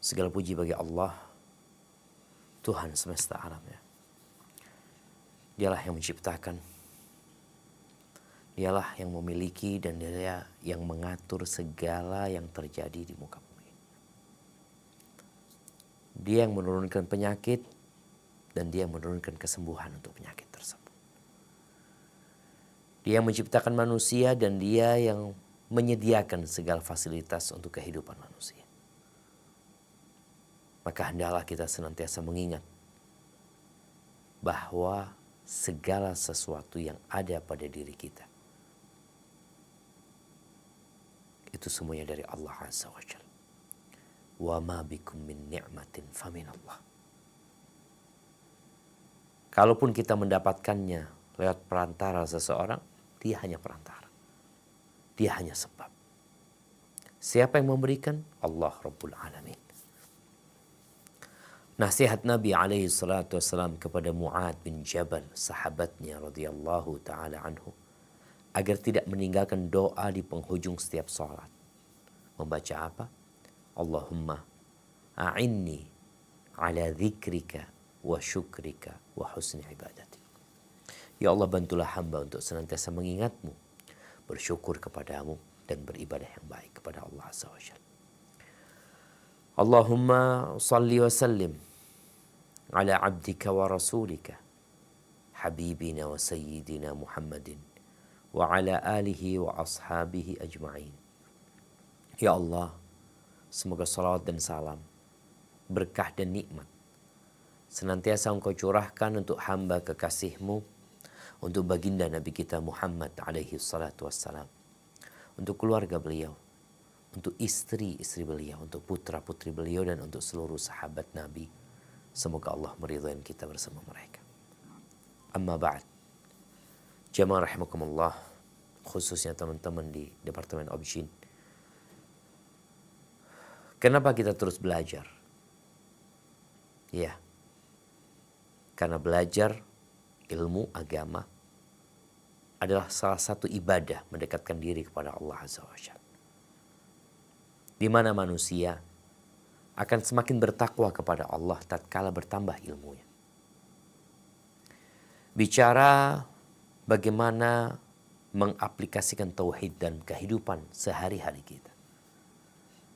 Segala puji bagi Allah, Tuhan semesta alam ya. Dialah yang menciptakan, dialah yang memiliki dan dia yang mengatur segala yang terjadi di muka bumi. Dia yang menurunkan penyakit dan dia yang menurunkan kesembuhan untuk penyakit tersebut. Dia yang menciptakan manusia dan dia yang menyediakan segala fasilitas untuk kehidupan manusia. Maka hendaklah kita senantiasa mengingat bahwa segala sesuatu yang ada pada diri kita itu semuanya dari Allah Azza wa Jalla. Wa ma bikum min ni'matin famin Allah. Kalaupun kita mendapatkannya lewat perantara seseorang, dia hanya perantara. Dia hanya sebab. Siapa yang memberikan? Allah Rabbul Alamin. Nasihat Nabi alaihi salatu wassalam kepada Mu'ad bin Jabal, sahabatnya radhiyallahu ta'ala anhu, agar tidak meninggalkan doa di penghujung setiap salat. Membaca apa? Allahumma a'inni ala dzikrika wa syukrika wa husni ibadati. Ya Allah, bantulah hamba untuk senantiasa mengingatmu, bersyukur kepadamu, dan beribadah yang baik kepada Allah Azza wa Jalla. Allahumma salli wa sallim ala abdika wa rasulika habibina wa sayyidina Muhammadin wa ala alihi wa ashabihi ajma'in. Ya Allah, semoga salawat dan salam, berkah dan nikmat senantiasa Engkau curahkan untuk hamba kekasih-Mu, untuk baginda Nabi kita Muhammad alaihi salatu wassalam, untuk keluarga beliau, untuk istri-istri beliau, untuk putra-putri beliau, dan untuk seluruh sahabat Nabi. Semoga Allah meridhai kita bersama mereka. Amma ba'd. Jamaah rahimakumullah, khususnya teman-teman di Departemen Objin. Kenapa kita terus belajar? Ya, karena belajar ilmu agama adalah salah satu ibadah mendekatkan diri kepada Allah Azza wa Jalla. Di mana manusia akan semakin bertakwa kepada Allah tatkala bertambah ilmunya. Bicara bagaimana mengaplikasikan tauhid dan kehidupan sehari-hari kita.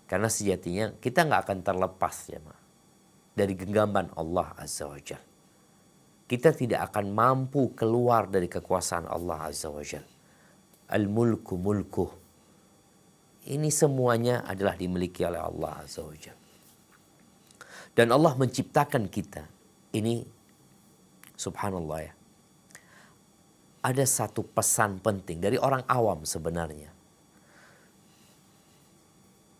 Karena sejatinya kita nggak akan terlepas ya, dari genggaman Allah Azza wa Jalla. Kita tidak akan mampu keluar dari kekuasaan Allah Azza wa Jalla. Al-mulku mulkuh. Ini semuanya adalah dimiliki oleh Allah Azza wa Jalla. Dan Allah menciptakan kita. Ini subhanallah ya. Ada satu pesan penting dari orang awam sebenarnya.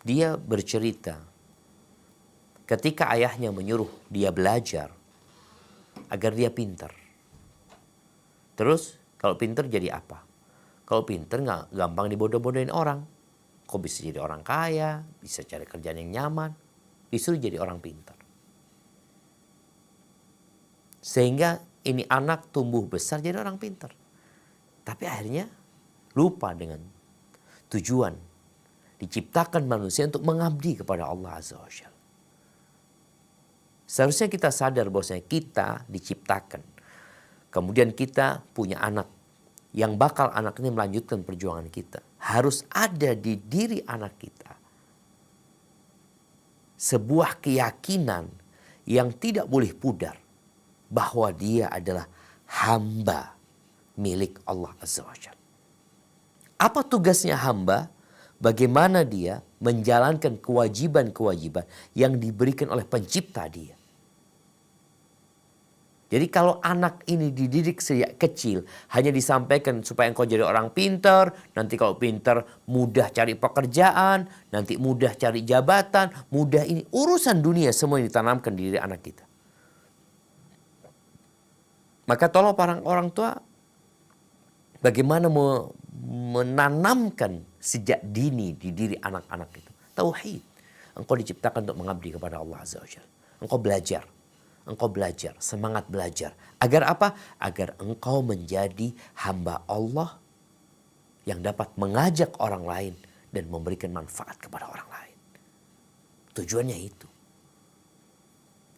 Dia bercerita ketika ayahnya menyuruh dia belajar agar dia pintar. Terus kalau pintar jadi apa? Kalau pintar nggak gampang dibodoh-bodohin orang. Kok bisa jadi orang kaya, bisa cari kerjaan yang nyaman, disuruh jadi orang pintar. Sehingga ini anak tumbuh besar jadi orang pintar. Tapi akhirnya lupa dengan tujuan. Diciptakan manusia untuk mengabdi kepada Allah Azza wa Jalla. Seharusnya kita sadar bahwasanya kita diciptakan. Kemudian kita punya anak. Yang bakal anak ini melanjutkan perjuangan kita. Harus ada di diri anak kita sebuah keyakinan yang tidak boleh pudar. Bahwa dia adalah hamba milik Allah Azza wa Jalla. Apa tugasnya hamba? Bagaimana dia menjalankan kewajiban-kewajiban yang diberikan oleh pencipta dia. Jadi kalau anak ini dididik sejak kecil, hanya disampaikan supaya engkau jadi orang pintar, nanti kalau pintar mudah cari pekerjaan, nanti mudah cari jabatan, mudah ini. Urusan dunia semua yang ditanamkan di diri anak kita. Maka tolong para orang tua bagaimana menanamkan sejak dini di diri anak-anak itu. Tauhid. Engkau diciptakan untuk mengabdi kepada Allah Azza wa Jalla. Engkau belajar. Engkau belajar, semangat belajar. Agar apa? Agar engkau menjadi hamba Allah yang dapat mengajak orang lain dan memberikan manfaat kepada orang lain. Tujuannya itu.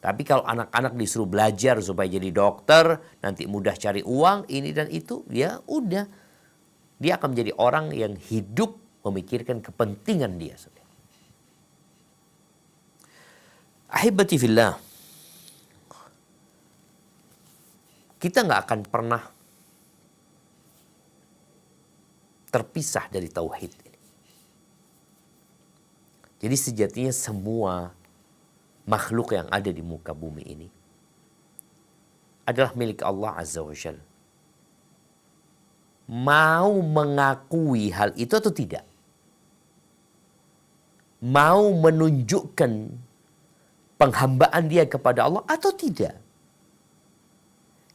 Tapi kalau anak-anak disuruh belajar supaya jadi dokter, nanti mudah cari uang, ini dan itu, ya udah. Dia akan menjadi orang yang hidup memikirkan kepentingan dia. Ahibati fillah, kita nggak akan pernah terpisah dari tauhid ini. Jadi sejatinya semua makhluk yang ada di muka bumi ini adalah milik Allah Azza wa Jalla. Mau mengakui hal itu atau tidak? Mau menunjukkan penghambaan dia kepada Allah atau tidak?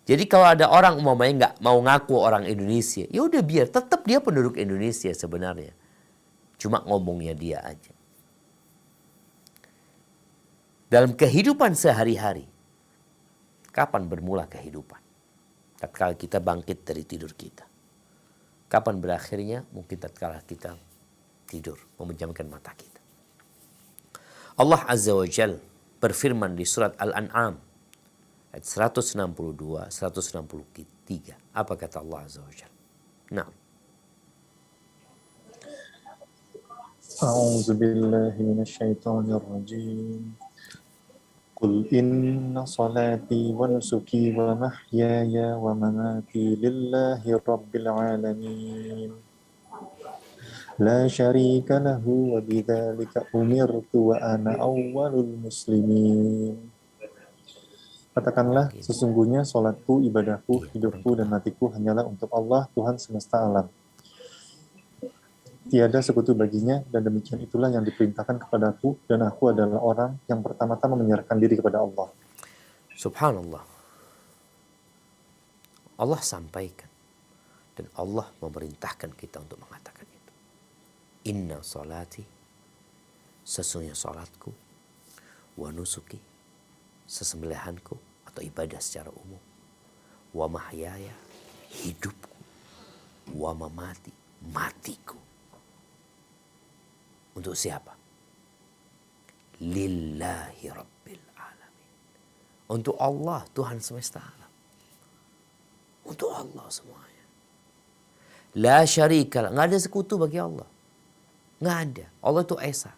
Jadi kalau ada orang umpamanya nggak mau ngaku orang Indonesia, ya udah biar, tetap dia penduduk Indonesia sebenarnya. Cuma ngomongnya dia aja. Dalam kehidupan sehari-hari, kapan bermula kehidupan? Tatkala kita bangkit dari tidur kita. Kapan berakhirnya? Mungkin tatkala kita tidur, memejamkan mata kita. Allah Azza wa Jalla berfirman di surat Al-An'am ayat 162, 163. Apa kata Allah Azza wa Jalla? Nah. A'udzu billahi minasyaitonir rajim. Qul inna salati wa nusuki wa mahyaya wa mamati lillahi rabbil alamin. La syarika lahu wa bidzalika umirtu wa ana awwalul muslimin. Katakanlah, sesungguhnya salatku, ibadahku, hidupku, dan matiku hanyalah untuk Allah, Tuhan semesta alam. Tiada sekutu baginya, dan demikian itulah yang diperintahkan kepadaku, dan aku adalah orang yang pertama-tama menyerahkan diri kepada Allah. Subhanallah. Allah sampaikan, dan Allah memerintahkan kita untuk mengatakan itu. Inna salati, sesungguhnya salatku, wa nusuki, sesembelihanku atau ibadah secara umum, wa mahyaya, hidupku, wa mamati, matiku. Untuk siapa? Lillahi rabbil alamin. Untuk Allah, Tuhan semesta alam. Untuk Allah semuanya. La syarika, nggak ada sekutu bagi Allah. Nggak ada. Allah itu esa.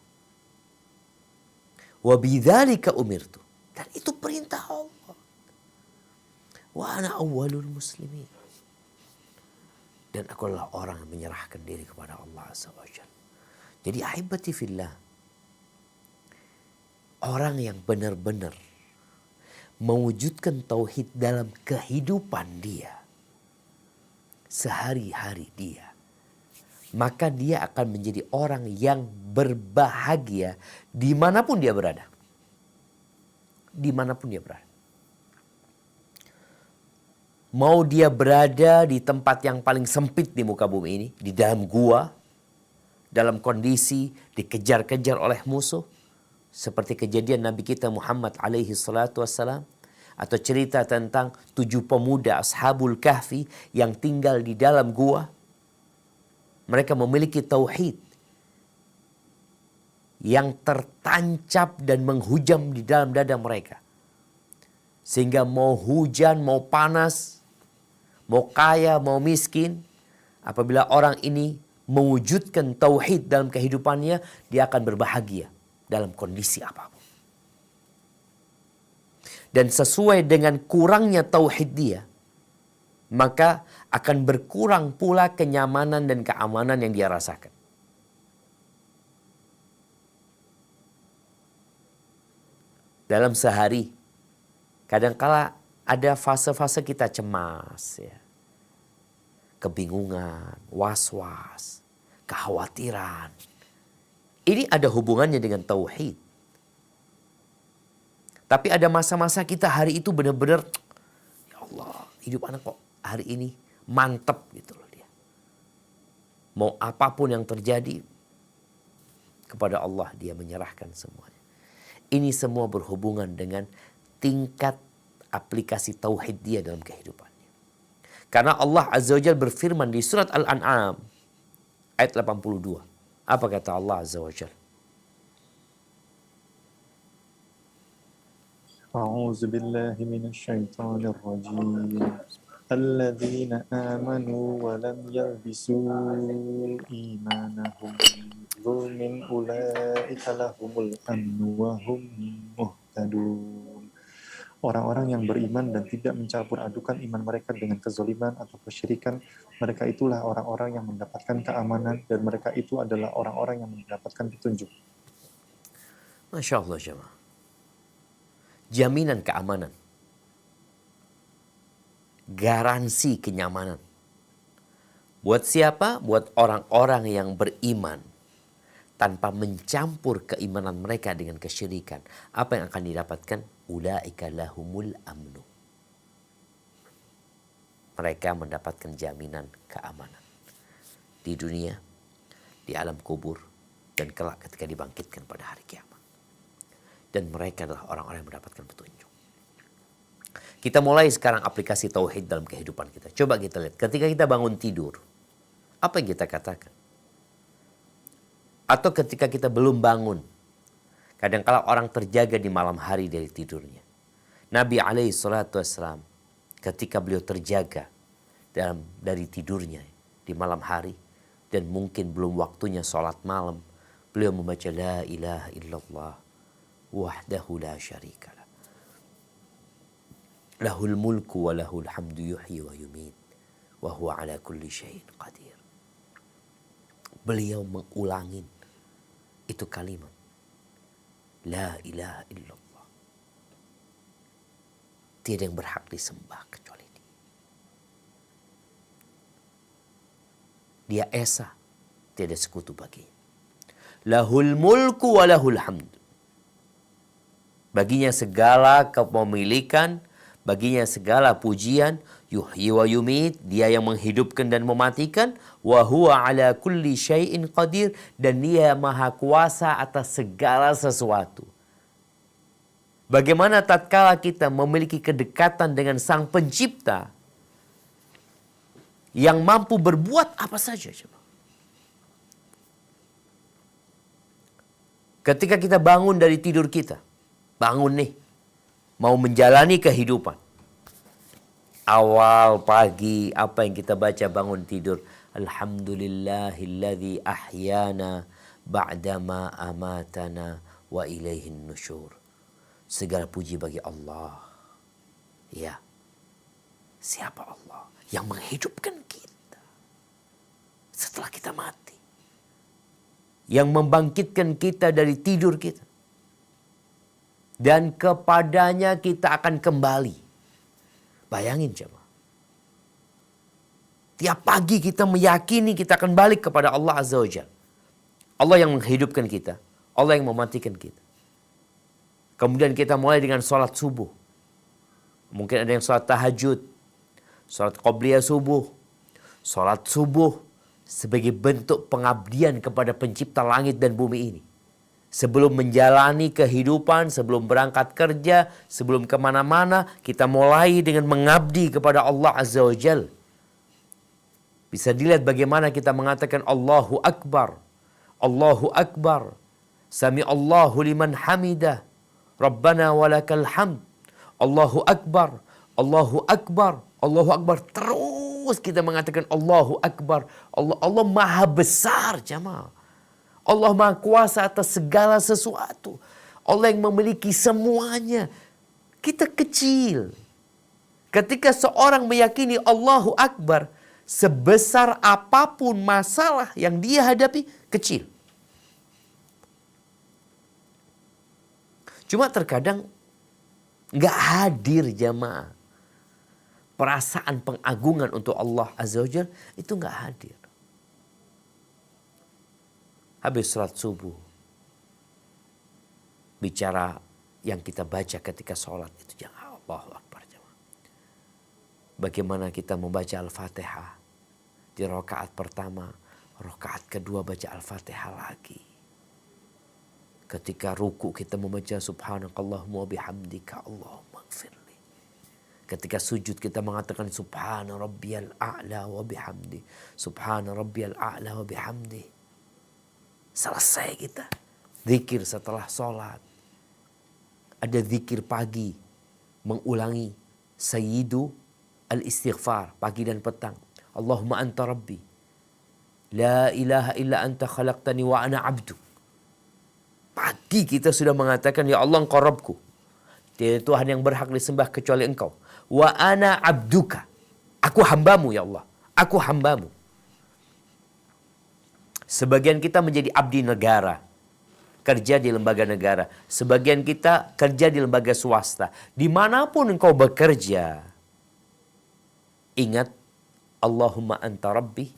Wa bidzalika umirtu. Dan itu perintah Allah. Wa ana awwalul muslimin. Dan aku adalah orang yang menyerahkan diri kepada Allah Azza wa Jalla. Jadi ahibati fillah, orang yang benar-benar mewujudkan tauhid dalam kehidupan dia, sehari-hari dia, maka dia akan menjadi orang yang berbahagia dimanapun dia berada. Dimanapun dia berada. Mau dia berada di tempat yang paling sempit di muka bumi ini, di dalam gua, dalam kondisi dikejar-kejar oleh musuh, seperti kejadian Nabi kita Muhammad alaihi salatu wassalam, atau cerita tentang 7 pemuda Ashabul Kahfi yang tinggal di dalam gua. Mereka memiliki tauhid yang tertancap dan menghujam di dalam dada mereka, sehingga mau hujan, mau panas, mau kaya, mau miskin, apabila orang ini mewujudkan tauhid dalam kehidupannya, dia akan berbahagia dalam kondisi apapun. Dan sesuai dengan kurangnya tauhid dia, maka akan berkurang pula kenyamanan dan keamanan yang dia rasakan. Dalam sehari, kadangkala ada fase-fase kita cemas, ya. Kebingungan, was-was, kekhawatiran. Ini ada hubungannya dengan tauhid. Tapi ada masa-masa kita hari itu benar-benar, ya Allah, hidup anak kok hari ini mantep gitu loh dia. Mau apapun yang terjadi, kepada Allah dia menyerahkan semuanya. Ini semua berhubungan dengan tingkat aplikasi tauhid dia dalam kehidupannya. Karena Allah Azza wa Jalla berfirman di surat Al-An'am ayat 82. Apa kata Allah Azza wa Jalla? أعوذ بالله من الشيطان الرجيم الذين آمنوا ولم يلبسوا إيمانهم بظلم أولئك لهم الأمن وهم مهتدون. Orang-orang yang beriman dan tidak mencampur adukan iman mereka dengan kezaliman atau kesyirikan, mereka itulah orang-orang yang mendapatkan keamanan dan mereka itu adalah orang-orang yang mendapatkan petunjuk. Masya Allah jemaah. Jaminan keamanan. Garansi kenyamanan. Buat siapa? Buat orang-orang yang beriman tanpa mencampur keimanan mereka dengan kesyirikan. Apa yang akan didapatkan? Ulaika lahumul amnu. Mereka mendapatkan jaminan keamanan di dunia, di alam kubur, dan kelak ketika dibangkitkan pada hari kiamat. Dan mereka adalah orang-orang yang mendapatkan petunjuk. Kita mulai sekarang aplikasi tauhid dalam kehidupan kita. Coba kita lihat, ketika kita bangun tidur, apa yang kita katakan? Atau ketika kita belum bangun, kadang-kala orang terjaga di malam hari dari tidurnya. Nabi SAW ketika beliau terjaga dari tidurnya di malam hari dan mungkin belum waktunya sholat malam, beliau membaca la ilaha illallah wahdahu la syarikalah. Lahul mulku wa lahul hamdu yuhyi wa yumit wa huwa ala kulli syai'in qadir. Beliau mengulangin itu kalimat la ilaha illallah. Tiada yang berhak disembah kecuali Dia. Dia esa, tiada sekutu baginya. Lahul mulku wa lahul hamd. Baginya segala kepemilikan, baginya segala pujian. Yuhyi wa yumit, Dia yang menghidupkan dan mematikan. Wa huwa ala kulli syai'in qadir, dan Dia maha kuasa atas segala sesuatu. Bagaimana tatkala kita memiliki kedekatan dengan Sang Pencipta yang mampu berbuat apa saja. Ketika kita bangun dari tidur kita, bangun nih, mau menjalani kehidupan. Awal pagi, apa yang kita baca bangun tidur? Alhamdulillahilladzi ahyana ba'dama amatana wa ilaihin nusyur. Segala puji bagi Allah. Ya. Siapa Allah? Yang menghidupkan kita setelah kita mati. Yang membangkitkan kita dari tidur kita. Dan kepadanya kita akan kembali. Bayangin jemaah. Tiap pagi kita meyakini kita akan balik kepada Allah Azza wa Jalla. Allah yang menghidupkan kita. Allah yang mematikan kita. Kemudian kita mulai dengan sholat subuh. Mungkin ada yang sholat tahajud. Sholat qobliyah subuh. Sholat subuh sebagai bentuk pengabdian kepada pencipta langit dan bumi ini. Sebelum menjalani kehidupan, sebelum berangkat kerja, sebelum kemana-mana, kita mulai dengan mengabdi kepada Allah Azza wa Jal. Bisa dilihat bagaimana kita mengatakan Allahu Akbar. Allahu Akbar. Sami Allahu liman hamidah. Rabbana walakal hamd. Allahu Akbar. Allahu Akbar. Allahu Akbar. Terus kita mengatakan Allahu Akbar. Allah maha besar jemaah. Allah maha kuasa atas segala sesuatu. Allah yang memiliki semuanya. Kita kecil. Ketika seorang meyakini Allahu Akbar, sebesar apapun masalah yang dia hadapi, kecil. Cuma terkadang nggak hadir jamaah. Perasaan pengagungan untuk Allah Azza wa Jalla itu nggak hadir. Habis salat subuh, bicara yang kita baca ketika sholat itu jangan Allahu Akbar jamaah. Bagaimana kita membaca Al-Fatihah di rakaat pertama, rakaat kedua baca Al-Fatihah lagi. Ketika ruku kita membaca subhanakallahumma bihamdika Allahumma gfirli. Ketika sujud kita mengatakan subhana rabbiyal a'la wa bihamdi. Subhana rabbiyal a'la wa bihamdi. Selesai kita. Zikir setelah sholat. Ada zikir pagi. mengulangi sayyidu al-istighfar pagi dan petang. Allahumma anta rabbi, la ilaha illa anta khalaqtani wa ana abduk. Pagi kita sudah mengatakan, ya Allah, engkau Rabbku, tiada Tuhan yang berhak disembah kecuali engkau. Wa ana abduka, aku hambamu ya Allah, aku hambamu. Sebagian kita menjadi abdi negara, kerja di lembaga negara. Sebagian kita kerja di lembaga swasta. Dimanapun engkau bekerja, ingat, Allahumma anta rabbi,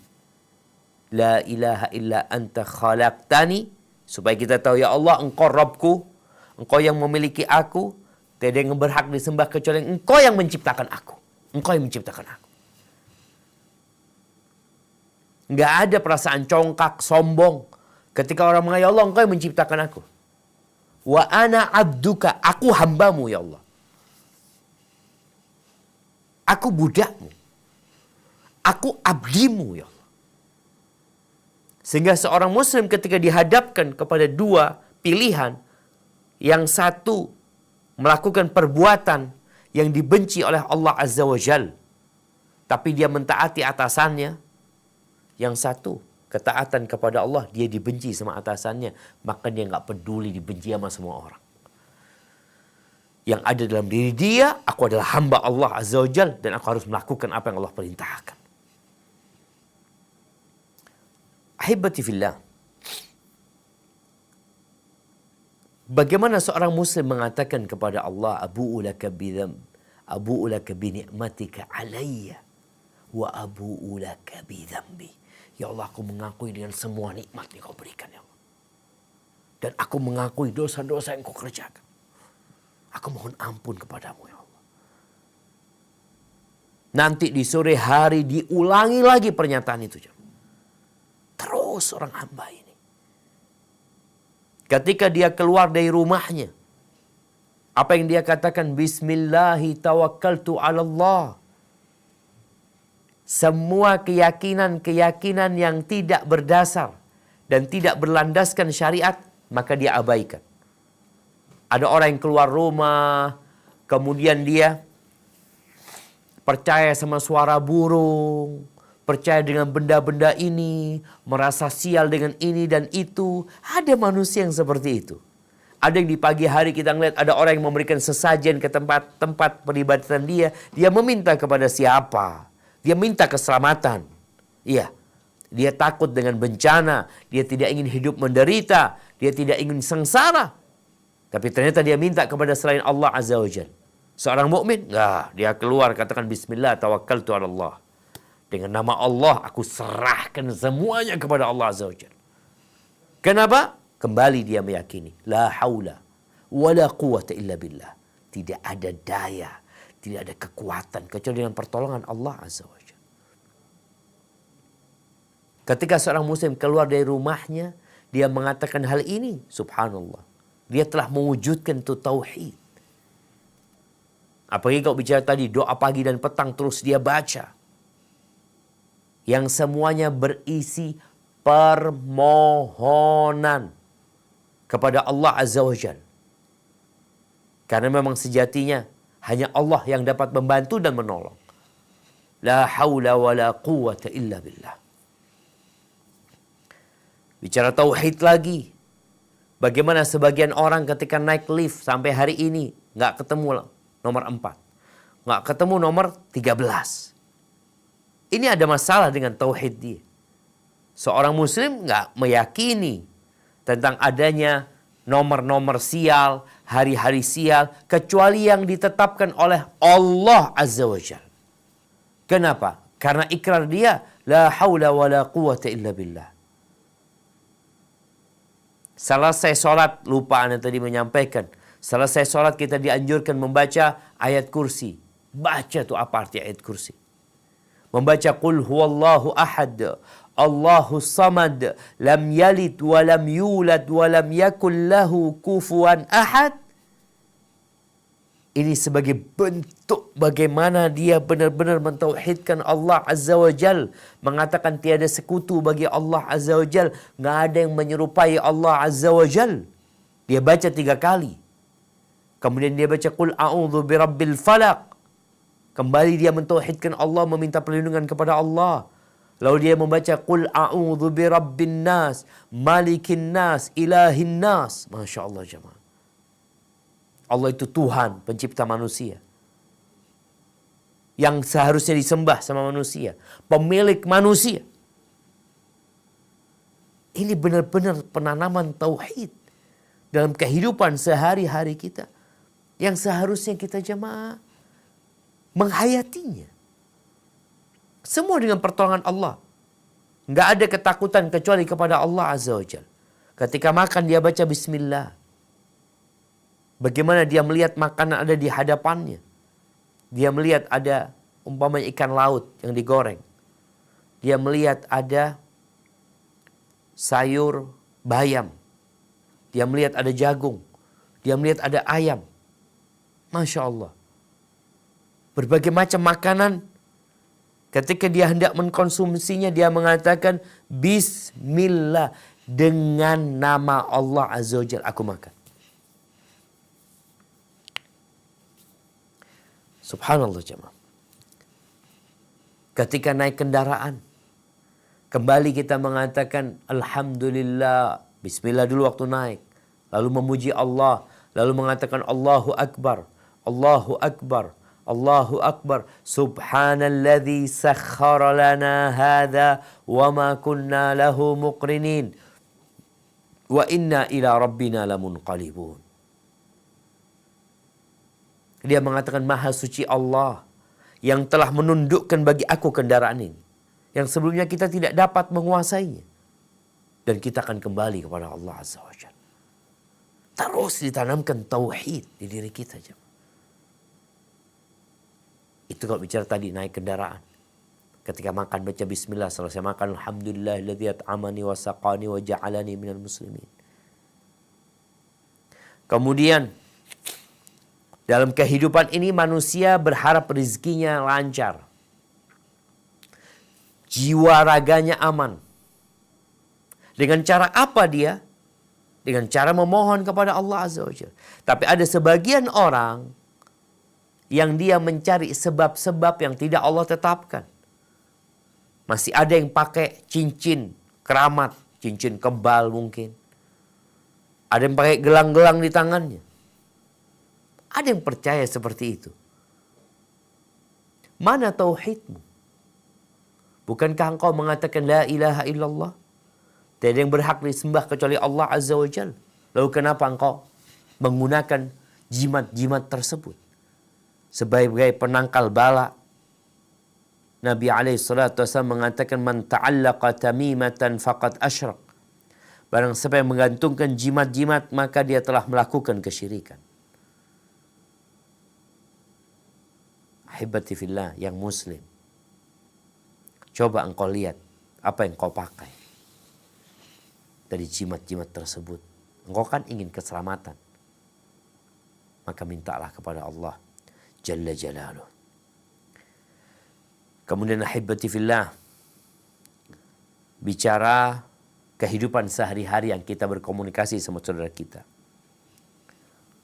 la ilaha illa anta khalaqtani. Supaya kita tahu, ya Allah, engkau Rabbku, engkau yang memiliki aku, tiada yang berhak disembah kecuali engkau yang menciptakan aku. Engkau yang menciptakan aku. Nggak ada perasaan congkak, sombong. Ketika orang mengatakan, ya Allah, engkau yang menciptakan aku. Wa ana abduka, aku hambamu ya Allah. Aku budakmu. Aku abdimu ya Allah. Sehingga seorang muslim ketika dihadapkan kepada dua pilihan, yang satu melakukan perbuatan yang dibenci oleh Allah Azza wa Jal, tapi dia mentaati atasannya. Yang satu, ketaatan kepada Allah, dia dibenci sama atasannya, maka dia nggak peduli dibenci sama semua orang. Yang ada dalam diri dia, aku adalah hamba Allah Azza wa Jal, dan aku harus melakukan apa yang Allah perintahkan. Ahibati fillah, bagaimana seorang muslim mengatakan kepada Allah, abu'u laka bi ni'matika alayya wa abu'u laka bi dzambi. Ya Allah, aku mengakui dengan semua nikmat yang kau berikan ya Allah. Dan aku mengakui dosa-dosa yang kau kerjakan. Aku mohon ampun kepadamu ya Allah. Nanti di sore hari diulangi lagi pernyataan itu. Terus orang hamba ini, ketika dia keluar dari rumahnya, apa yang dia katakan? Bismillahi tawakkaltu ala Allah. Semua keyakinan-keyakinan yang tidak berdasar dan tidak berlandaskan syariat, maka dia abaikan. Ada orang yang keluar rumah, kemudian dia percaya sama suara burung, percaya dengan benda-benda ini, merasa sial dengan ini dan itu. Ada manusia yang seperti itu. Ada yang di pagi hari kita ngeliat ada orang yang memberikan sesajen ke tempat peribadatan dia. Dia meminta kepada siapa? Dia minta keselamatan. Iya. Dia takut dengan bencana. Dia tidak ingin hidup menderita. Dia tidak ingin sengsara. Tapi ternyata dia minta kepada selain Allah Azza wa Jalla. Seorang mukmin, enggak, dia keluar katakan bismillah tawakkaltu ala Allah. Dengan nama Allah, aku serahkan semuanya kepada Allah Azza wa Jalla. Kenapa? Kembali dia meyakini. La haula wa la quwata illa billah. Tidak ada daya, tidak ada kekuatan kecuali dengan pertolongan Allah Azza wa Jalla. Ketika seorang muslim keluar dari rumahnya, dia mengatakan hal ini, subhanallah. Dia telah mewujudkan itu tauhid. Apalagi kalau bicara tadi, doa pagi dan petang terus dia baca. Yang semuanya berisi permohonan kepada Allah Azza wa Jalla. Karena memang sejatinya hanya Allah yang dapat membantu dan menolong. La haula wa la quwata illa billah. Bicara tauhid lagi. Bagaimana sebagian orang ketika naik lift sampai hari ini nggak ketemu nomor 4. Nggak ketemu nomor 13. Ini ada masalah dengan tauhid dia. Seorang muslim nggak meyakini tentang adanya nomor-nomor sial, hari-hari sial, kecuali yang ditetapkan oleh Allah Azza wa Jalla. Kenapa? Karena ikrar dia, la haula wa la quwata illa billah. Selesai sholat, lupa Anda tadi menyampaikan. Selesai sholat kita dianjurkan membaca ayat kursi. Baca tuh apa arti ayat kursi. Membaca qul huwallahu ahad, Allahu samad, lam yalid wa lam yulad wa lam yakul lahu kufuwan ahad. Ini sebagai bentuk bagaimana dia benar-benar mentauhidkan Allah Azza wa Jal. Mengatakan tiada sekutu bagi Allah Azza wa Jal. Nggak ada yang menyerupai Allah Azza wa Jal. Dia baca 3 kali. Kemudian dia baca Qul a'udzu birabbil falaq. Kembali dia mentauhidkan Allah, meminta perlindungan kepada Allah. Lalu dia membaca Qul a'udzu birabbin nas, malikin nas, ilahin nas. Masya Allah jemaah. Allah itu Tuhan, pencipta manusia. Yang seharusnya disembah sama manusia. Pemilik manusia. Ini benar-benar penanaman tauhid dalam kehidupan sehari-hari kita. Yang seharusnya kita jemaah menghayatinya. Semua dengan pertolongan Allah. Nggak ada ketakutan kecuali kepada Allah Azza wa Jalla. Ketika makan dia baca bismillah. Bagaimana dia melihat makanan ada di hadapannya. Dia melihat ada umpamanya ikan laut yang digoreng. Dia melihat ada sayur bayam. Dia melihat ada jagung. Dia melihat ada ayam. Masya Allah. Berbagai macam makanan. Ketika dia hendak mengkonsumsinya, dia mengatakan bismillah, dengan nama Allah Azza wa Jalla aku makan. Subhanallah jemaah. Ketika naik kendaraan, kembali kita mengatakan alhamdulillah, bismillah dulu waktu naik, lalu memuji Allah, lalu mengatakan Allahu Akbar, Allahu Akbar, Allahu Akbar, subhanalladzi sakhkhara lana hadza wa ma kunna lahu muqrinin wa inna ila rabbina lamunqalibun. Dia mengatakan maha suci Allah yang telah menundukkan bagi aku kendaraan ini, yang sebelumnya kita tidak dapat menguasainya, dan kita akan kembali kepada Allah Azza wa Jalla. Terus ditanamkan tauhid di diri kita jemaah. Itu kalau bicara tadi naik kendaraan. Ketika makan baca bismillah, selesai makan alhamdulillahilladzi at'amani wa saqani wa ja'alani minal muslimin. Kemudian dalam kehidupan ini manusia berharap rezekinya lancar. Jiwa raganya aman. Dengan cara apa dia? Dengan cara memohon kepada Allah Azza wa Jalla. Tapi ada sebagian orang yang dia mencari sebab-sebab yang tidak Allah tetapkan. Masih ada yang pakai cincin keramat, cincin kebal mungkin. Ada yang pakai gelang-gelang di tangannya. Ada yang percaya seperti itu. Mana tauhidmu? Bukankah engkau mengatakan la ilaha illallah? Tidak ada yang berhak disembah kecuali Allah Azza wa Jalla. Lalu kenapa engkau menggunakan jimat-jimat tersebut sebagai penangkal bala? Nabi SAW mengatakan man ta'allaqa tamimatan faqad asyrak. Barang siapa yang menggantungkan jimat-jimat maka dia telah melakukan kesyirikan. Ahibati fillah yang muslim, coba engkau lihat apa yang kau pakai dari jimat-jimat tersebut. Engkau kan ingin keselamatan, maka mintalah kepada Allah Jalla Jalaluh. Kemudian ahibati fillah, bicara kehidupan sehari-hari yang kita berkomunikasi sama saudara kita.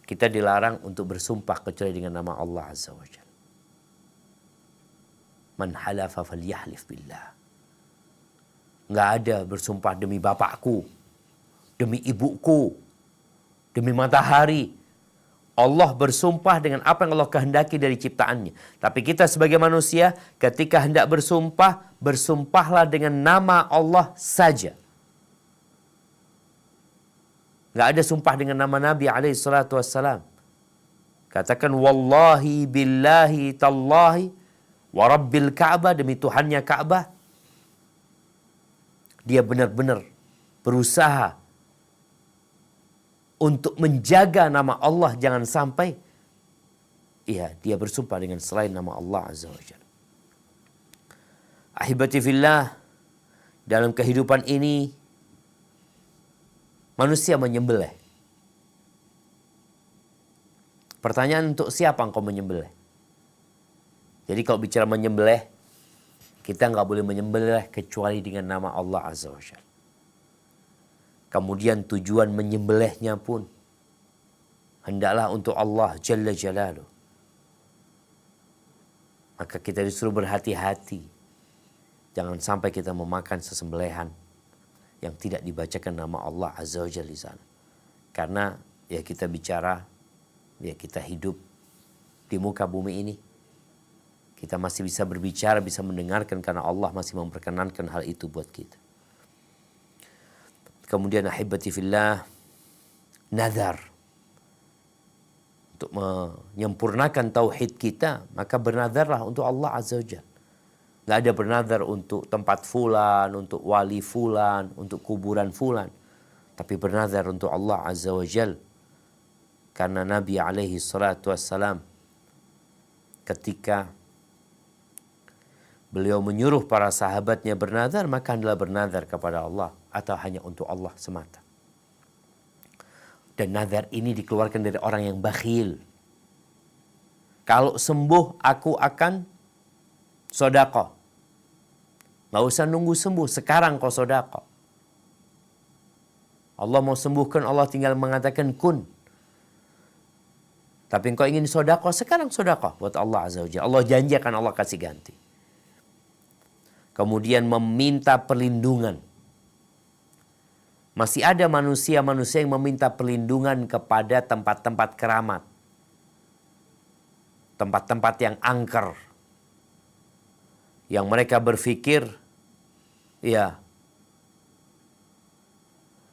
Kita dilarang untuk bersumpah kecuali dengan nama Allah Azza wa Jalla. Man halafa falyahlif billah. Nggak ada bersumpah demi bapakku, demi ibuku, demi matahari. Allah bersumpah dengan apa yang Allah kehendaki dari ciptaannya. Tapi kita sebagai manusia ketika hendak bersumpah, bersumpahlah dengan nama Allah saja. Nggak ada sumpah dengan nama Nabi SAW. Katakan wallahi billahi tallahi wa rabbil Ka'bah, demi Tuhannya Ka'bah. Dia benar-benar berusaha untuk menjaga nama Allah jangan sampai dia bersumpah dengan selain nama Allah Azza wa Jalla. Ahibati fillah, dalam kehidupan ini manusia menyembelih. Pertanyaan, untuk siapa engkau menyembelih? Jadi kalau bicara menyembelih, kita nggak boleh menyembelih kecuali dengan nama Allah Azza wa Jalla. Kemudian tujuan menyembelihnya pun hendaklah untuk Allah Jalla Jalaluh. Maka kita disuruh berhati-hati. Jangan sampai kita memakan sesembelihan yang tidak dibacakan nama Allah Azza wa Jalla di sana. Karena ya kita bicara, ya kita hidup di muka bumi ini. Kita masih bisa berbicara, bisa mendengarkan karena Allah masih memperkenankan hal itu buat kita. Kemudian ahibati fillah, nazar. Untuk menyempurnakan tauhid kita, maka bernazarlah untuk Allah Azza wa Jalla. Nggak ada bernazar untuk tempat fulan, untuk wali fulan, untuk kuburan fulan. Tapi bernazar untuk Allah Azza wa Jal. Karena Nabi alaihi salatu wassalam ketika beliau menyuruh para sahabatnya bernazar, maka adalah bernazar kepada Allah atau hanya untuk Allah semata. Dan nazar ini dikeluarkan dari orang yang bakhil. Kalau sembuh aku akan sedekah. Nggak usah nunggu sembuh, sekarang kau sedekah. Allah mau sembuhkan, Allah tinggal mengatakan kun. Tapi engkau ingin sedekah, sekarang sedekah buat Allah Azza wa Jalla. Allah janji akan Allah kasih ganti. Kemudian meminta perlindungan. Masih ada manusia-manusia yang meminta perlindungan kepada tempat-tempat keramat. Tempat-tempat yang angker. Yang mereka berpikir, ya,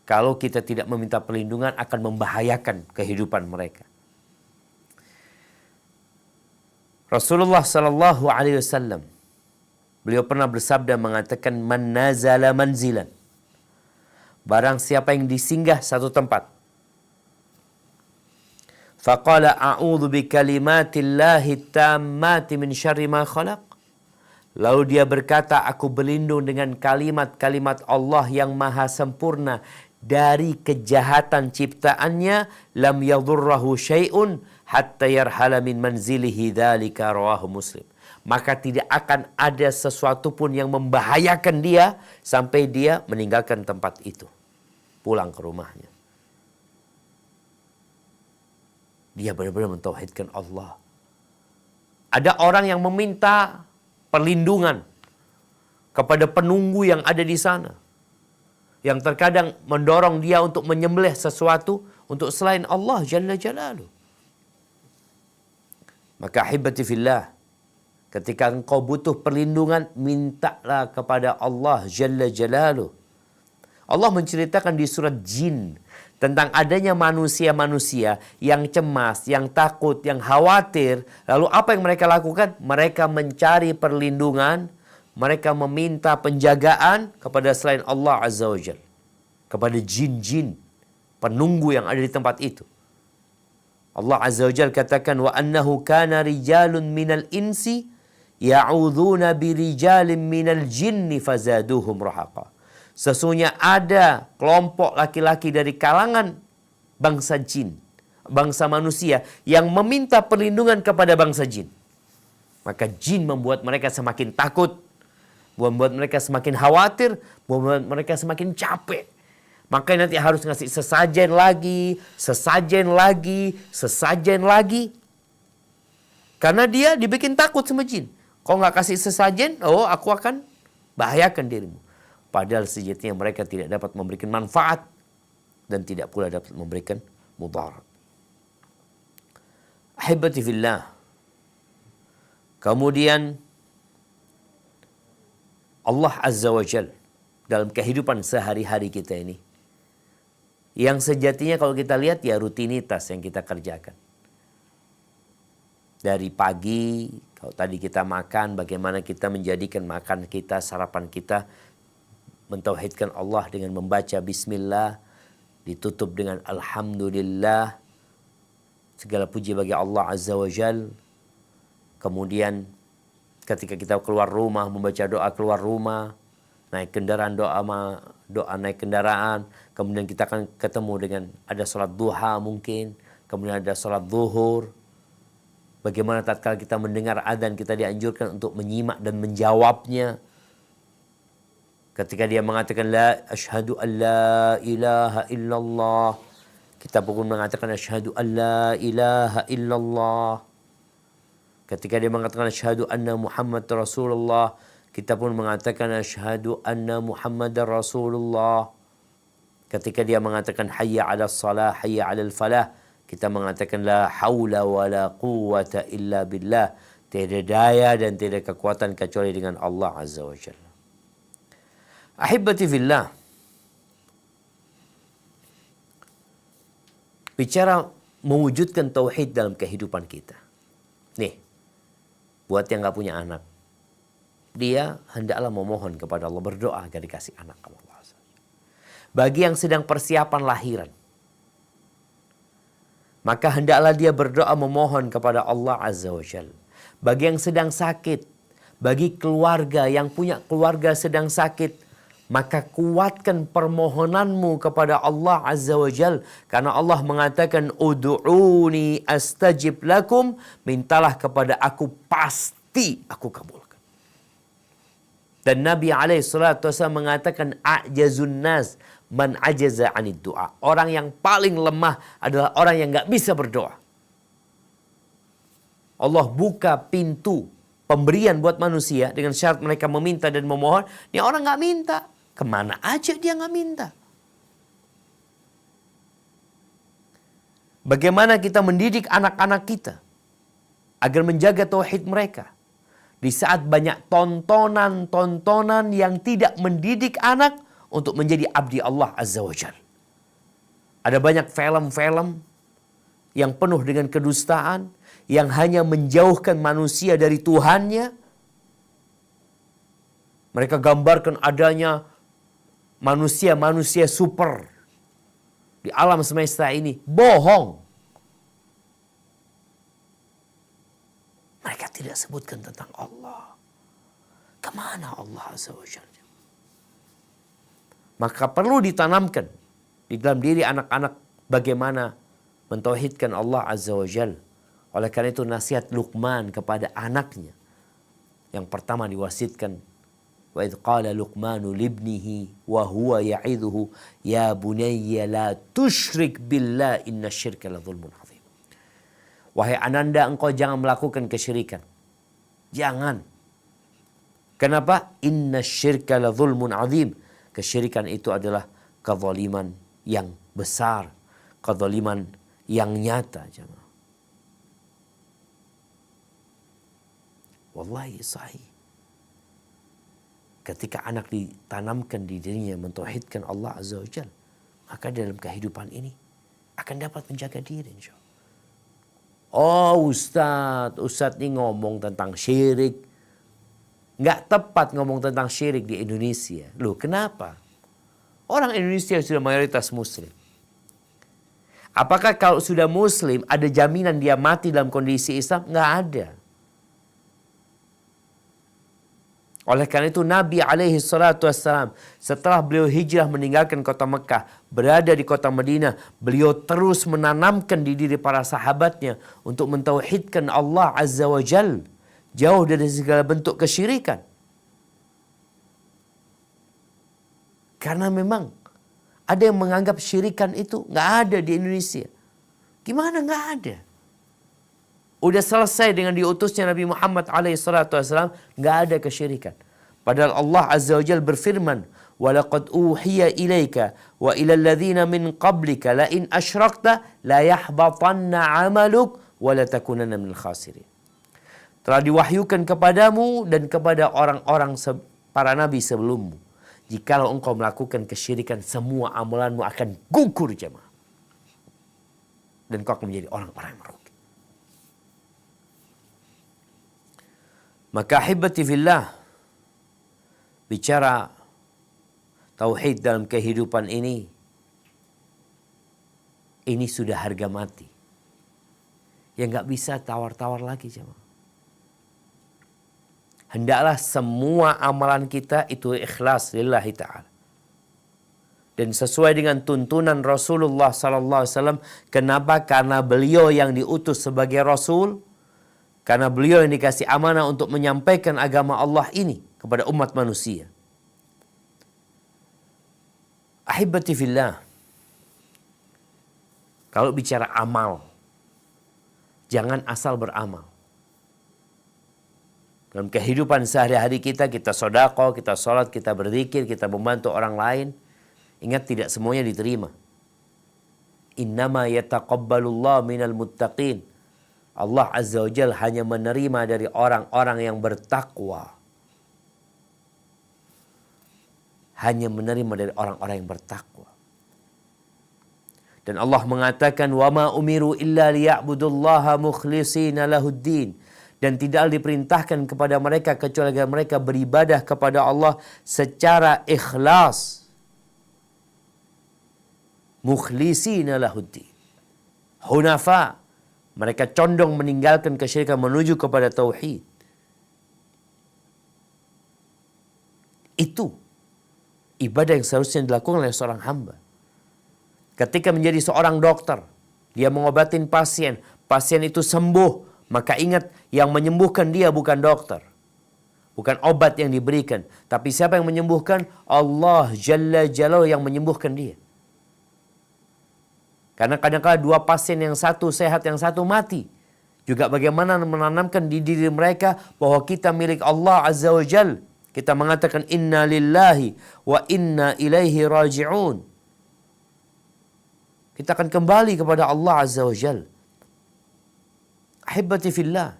kalau kita tidak meminta perlindungan akan membahayakan kehidupan mereka. Rasulullah sallallahu alaihi wasallam, beliau pernah bersabda mengatakan, man nazala manzilan. Barang siapa yang disinggah satu tempat. Faqala a'udzu bikalimatillahi tammati min syarri ma khalaq. Lalu dia berkata, aku berlindung dengan kalimat-kalimat Allah yang maha sempurna dari kejahatan ciptaannya. Lam yadurrahu syai'un hatta yarhala min manzilihi dzalika rawahu Muslim. Maka tidak akan ada sesuatu pun yang membahayakan dia sampai dia meninggalkan tempat itu. Pulang ke rumahnya. Dia benar-benar mentauhidkan Allah. Ada orang yang meminta perlindungan kepada penunggu yang ada di sana. Yang terkadang mendorong dia untuk menyembelih sesuatu untuk selain Allah Jalla Jalaluh. Maka ahibati fillah, ketika engkau butuh perlindungan, mintalah kepada Allah Jalla Jalaluh. Allah menceritakan di surat Jin tentang adanya manusia-manusia yang cemas, yang takut, yang khawatir. Lalu apa yang mereka lakukan? Mereka mencari perlindungan, mereka meminta penjagaan kepada selain Allah Azza wa Jalla. Kepada jin-jin, penunggu yang ada di tempat itu. Allah Azza wa Jalla katakan, wa annahu kana rijalun minal insi ya'udzuuna birijalin minal jinni fazaduhum rahaqa. Sesungguhnya ada kelompok laki-laki dari kalangan bangsa jin, bangsa manusia yang meminta perlindungan kepada bangsa jin. Maka jin membuat mereka semakin takut, membuat mereka semakin khawatir, membuat mereka semakin capek. Maka nanti harus ngasih sesajen lagi, sesajen lagi, sesajen lagi. Karena dia dibikin takut sama jin. Kau nggak kasih sesajen, oh aku akan bahayakan dirimu. Padahal sejatinya mereka tidak dapat memberikan manfaat dan tidak pula dapat memberikan mudarat. Ahibati fillah. Kemudian Allah Azza wa Jal dalam kehidupan sehari-hari kita ini, yang sejatinya kalau kita lihat ya rutinitas yang kita kerjakan. Dari pagi, kalau tadi kita makan, bagaimana kita menjadikan makan kita, sarapan kita, mentauhidkan Allah dengan membaca bismillah, ditutup dengan alhamdulillah, segala puji bagi Allah Azza wa Jal. Kemudian ketika kita keluar rumah, membaca doa keluar rumah, naik kendaraan doa naik kendaraan, kemudian kita akan ketemu dengan ada sholat duha mungkin, kemudian ada sholat zuhur. Bagaimana tatkala kita mendengar adzan kita dianjurkan untuk menyimak dan menjawabnya. Ketika dia mengatakan la asyhadu an la ilaha illallah, kita pun mengatakan asyhadu an la ilaha illallah. Ketika dia mengatakan asyhadu anna Muhammad Rasulullah, kita pun mengatakan asyhadu anna Muhammadar Rasulullah. Ketika dia mengatakan hayya 'alas salah, hayya 'alal falah, kita mengatakan la haula wala quwwata illa billah. Tiada daya dan tiada kekuatan kecuali dengan Allah Azza wa Jalla. Ahibbati fillah. Bicara mewujudkan tauhid dalam kehidupan kita. Nih, buat yang gak punya anak, dia hendaklah memohon kepada Allah, berdoa agar dikasih anak Allah. Bagi yang sedang persiapan lahiran, maka hendaklah dia berdoa memohon kepada Allah Azza wa Jalla. Bagi yang sedang sakit, bagi keluarga yang punya keluarga sedang sakit, maka kuatkan permohonanmu kepada Allah Azza wa Jalla. Karena Allah mengatakan, Udu'uni astajib lakum, mintalah kepada aku, pasti aku kabulkan. Dan Nabi SAW mengatakan, A'jazun nas man ajaza anid du'a. Orang yang paling lemah adalah orang yang gak bisa berdoa. Allah buka pintu pemberian buat manusia dengan syarat mereka meminta dan memohon. Ini orang gak minta. Kemana aja dia gak minta. Bagaimana kita mendidik anak-anak kita agar menjaga tauhid mereka. Di saat banyak tontonan-tontonan yang tidak mendidik anak untuk menjadi abdi Allah Azza wa Jalla. Ada banyak film-film yang penuh dengan kedustaan, yang hanya menjauhkan manusia dari Tuhannya. Mereka gambarkan adanya manusia-manusia super di alam semesta ini. Bohong. Mereka tidak sebutkan tentang Allah. Kemana Allah Azza wa Jalla? Maka perlu ditanamkan di dalam diri anak-anak bagaimana mentauhidkan Allah Azza wa Jalla. Oleh karena itu nasihat Luqman kepada anaknya. Yang pertama diwasitkan, wa idh qala Luqmanu libnihi wa huwa ya'idhuhu ya bunayya la tusyrik billah inna syirka la zulmun azim. Wahai ananda, engkau jangan melakukan kesyirikan. Jangan. Kenapa? Inna syirka la zulmun azim. Kesyirikan itu adalah kezaliman yang besar, kezaliman yang nyata, jemaah. Wallahi sahih. Ketika anak ditanamkan di dirinya mentauhidkan Allah Azza wa Jalla, maka dalam kehidupan ini akan dapat menjaga diri, insya Allah. Oh Ustadz ini ngomong tentang syirik. Nggak tepat ngomong tentang syirik di Indonesia. Loh, kenapa? Orang Indonesia sudah mayoritas Muslim. Apakah kalau sudah Muslim ada jaminan dia mati dalam kondisi Islam? Nggak ada. Oleh karena itu Nabi SAW setelah beliau hijrah meninggalkan kota Mekah, berada di kota Madinah, beliau terus menanamkan di diri para sahabatnya untuk mentauhidkan Allah Azza wa Jalla. Jauh dari segala bentuk kesyirikan. Karena memang ada yang menganggap syirikan itu nggak ada di Indonesia. Gimana nggak ada? Udah selesai dengan diutusnya Nabi Muhammad SAW, nggak ada kesyirikan. Padahal Allah Azza wa Jalla berfirman, وَلَقَدْ أُوحِيَ إِلَيْكَ وَإِلَى الَّذِينَ مِنْ قَبْلِكَ لَإِنْ أَشْرَكْتَ لَيَحْبَطَنَّ عَمَلُكَ وَلَتَكُونَنَّ مِنَ الْخَاسِرِينَ. Telah diwahyukan kepadamu dan kepada orang-orang para nabi sebelummu. Jikalau engkau melakukan kesyirikan, semua amalanmu akan gugur, jemaah. Dan kau akan menjadi orang-orang yang merugi. Maka ahibati fillah, bicara tauhid dalam kehidupan ini sudah harga mati. Yang gak bisa tawar-tawar lagi, jemaah. Hendaklah semua amalan kita itu ikhlas lillahi ta'ala. Dan sesuai dengan tuntunan Rasulullah SAW. Kenapa? Karena beliau yang diutus sebagai Rasul. Karena beliau yang dikasih amanah untuk menyampaikan agama Allah ini kepada umat manusia. Ahibati fillah. Kalau bicara amal, jangan asal beramal. Dalam kehidupan sehari-hari kita sedekah, kita sholat, kita berzikir, kita membantu orang lain. Ingat, tidak semuanya diterima. Innama yataqabbalullahu minal muttaqin. Allah Azza wa Jalla hanya menerima dari orang-orang yang bertakwa. Hanya menerima dari orang-orang yang bertakwa. Dan Allah mengatakan, وَمَا أُمِرُوا إِلَّا لِيَعْبُدُوا اللَّهَ مُخْلِصِينَ لَهُ الدِّينَ. Dan tidak diperintahkan kepada mereka kecuali agar mereka beribadah kepada Allah secara ikhlas. Mukhlisina lahuddin. Hunafa. Mereka condong meninggalkan kesyirikan menuju kepada tauhid. Itu ibadah yang seharusnya dilakukan oleh seorang hamba. Ketika menjadi seorang dokter, dia mengobatin pasien, pasien itu sembuh. Maka ingat, yang menyembuhkan dia bukan dokter. Bukan obat yang diberikan. Tapi siapa yang menyembuhkan? Allah Jalla Jalaluhu yang menyembuhkan dia. Karena kadang-kadang dua pasien, yang satu sehat, yang satu mati. Juga bagaimana menanamkan di diri mereka bahwa kita milik Allah Azza wa Jal. Kita mengatakan inna lillahi wa inna ilaihi raji'un. Kita akan kembali kepada Allah Azza wa Jal. Ahibati fillah.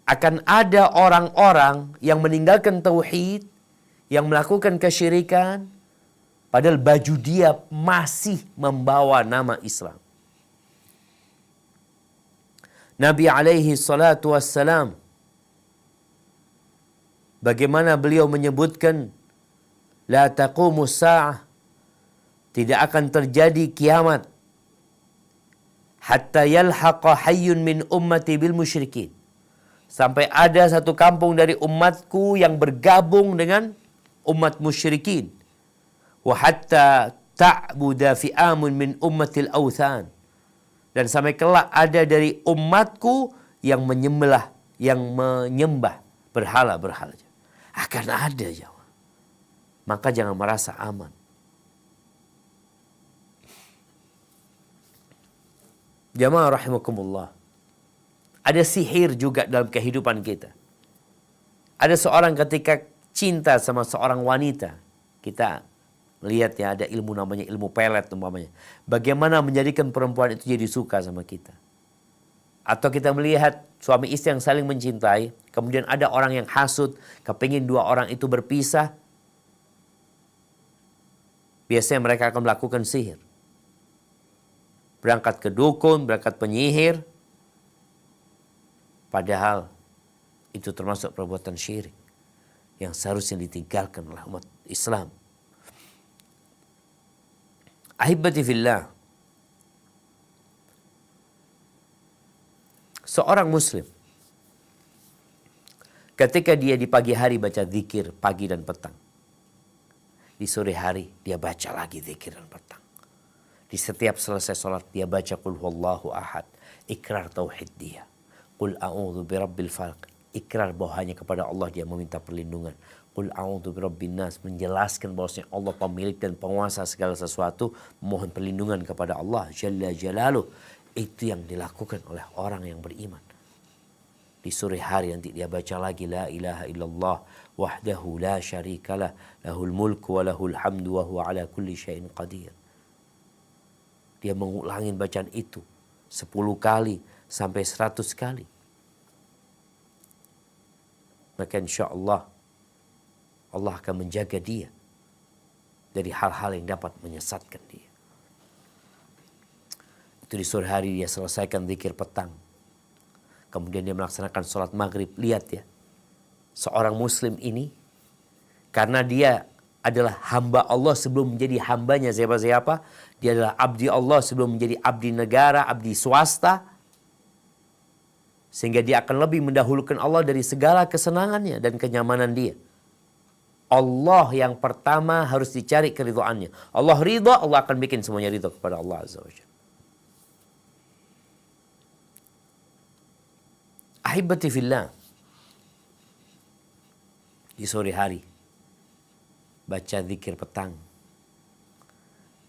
Akan ada orang-orang yang meninggalkan tauhid, yang melakukan kesyirikan, padahal baju dia masih membawa nama Islam. Nabi alaihi salatu wassalam, bagaimana beliau menyebutkan, la taqumus sa'ah, tidak akan terjadi kiamat hatta yalhaqa hayyun min ummati bil musyrikin, sampai ada satu kampung dari umatku yang bergabung dengan umat musyrikin. Wa hatta ta'buda fi'amun min ummatil awthan, dan sampai kelak ada dari umatku yang menyembah berhala-berhala. Akan ada, jawab. Maka jangan merasa aman. Jamaah rahimakumullah. Ada sihir juga dalam kehidupan kita. Ada seorang ketika cinta sama seorang wanita, kita lihat ya, ada ilmu namanya ilmu pelet umpamanya. Bagaimana menjadikan perempuan itu jadi suka sama kita. Atau kita melihat suami istri yang saling mencintai, kemudian ada orang yang hasud, kepingin dua orang itu berpisah. Biasanya mereka akan melakukan sihir. Berangkat ke dukun, berangkat penyihir. Padahal itu termasuk perbuatan syirik yang seharusnya ditinggalkan oleh umat Islam. Ahibati fillah. Seorang muslim, ketika dia di pagi hari baca zikir pagi dan petang, di sore hari dia baca lagi zikir dan petang. Di setiap selesai sholat dia baca qul huwallahu ahad, ikrar tauhid dia. Qul a'udzu birabbil falaq, ikrar bahwa hanya kepada Allah dia meminta perlindungan. Qul a'udzu birabbin nas, menjelaskan bahwasanya Allah pemilik dan penguasa segala sesuatu, mohon perlindungan kepada Allah Jalla Jalaluh. Itu yang dilakukan oleh orang yang beriman. Di sore hari nanti dia baca lagi la ilaha illallah wahdahu la syarikalah lahul mulku wa lahul hamdu wa huwa ala kulli syai'in qadir. Dia mengulangi bacaan itu 10 kali sampai 100 kali. Maka insya Allah, Allah akan menjaga dia dari hal-hal yang dapat menyesatkan dia. Itu di sore hari dia selesaikan zikir petang. Kemudian dia melaksanakan sholat maghrib. Lihat ya, seorang muslim ini, karena dia adalah hamba Allah sebelum menjadi hambanya siapa-siapa. Dia adalah abdi Allah sebelum menjadi abdi negara, abdi swasta. Sehingga dia akan lebih mendahulukan Allah dari segala kesenangannya dan kenyamanan dia. Allah yang pertama harus dicari keridhaannya. Allah ridha, Allah akan bikin semuanya ridha kepada Allah Azza wa Jalla. Ahibati fillah. Di sore hari baca zikir petang.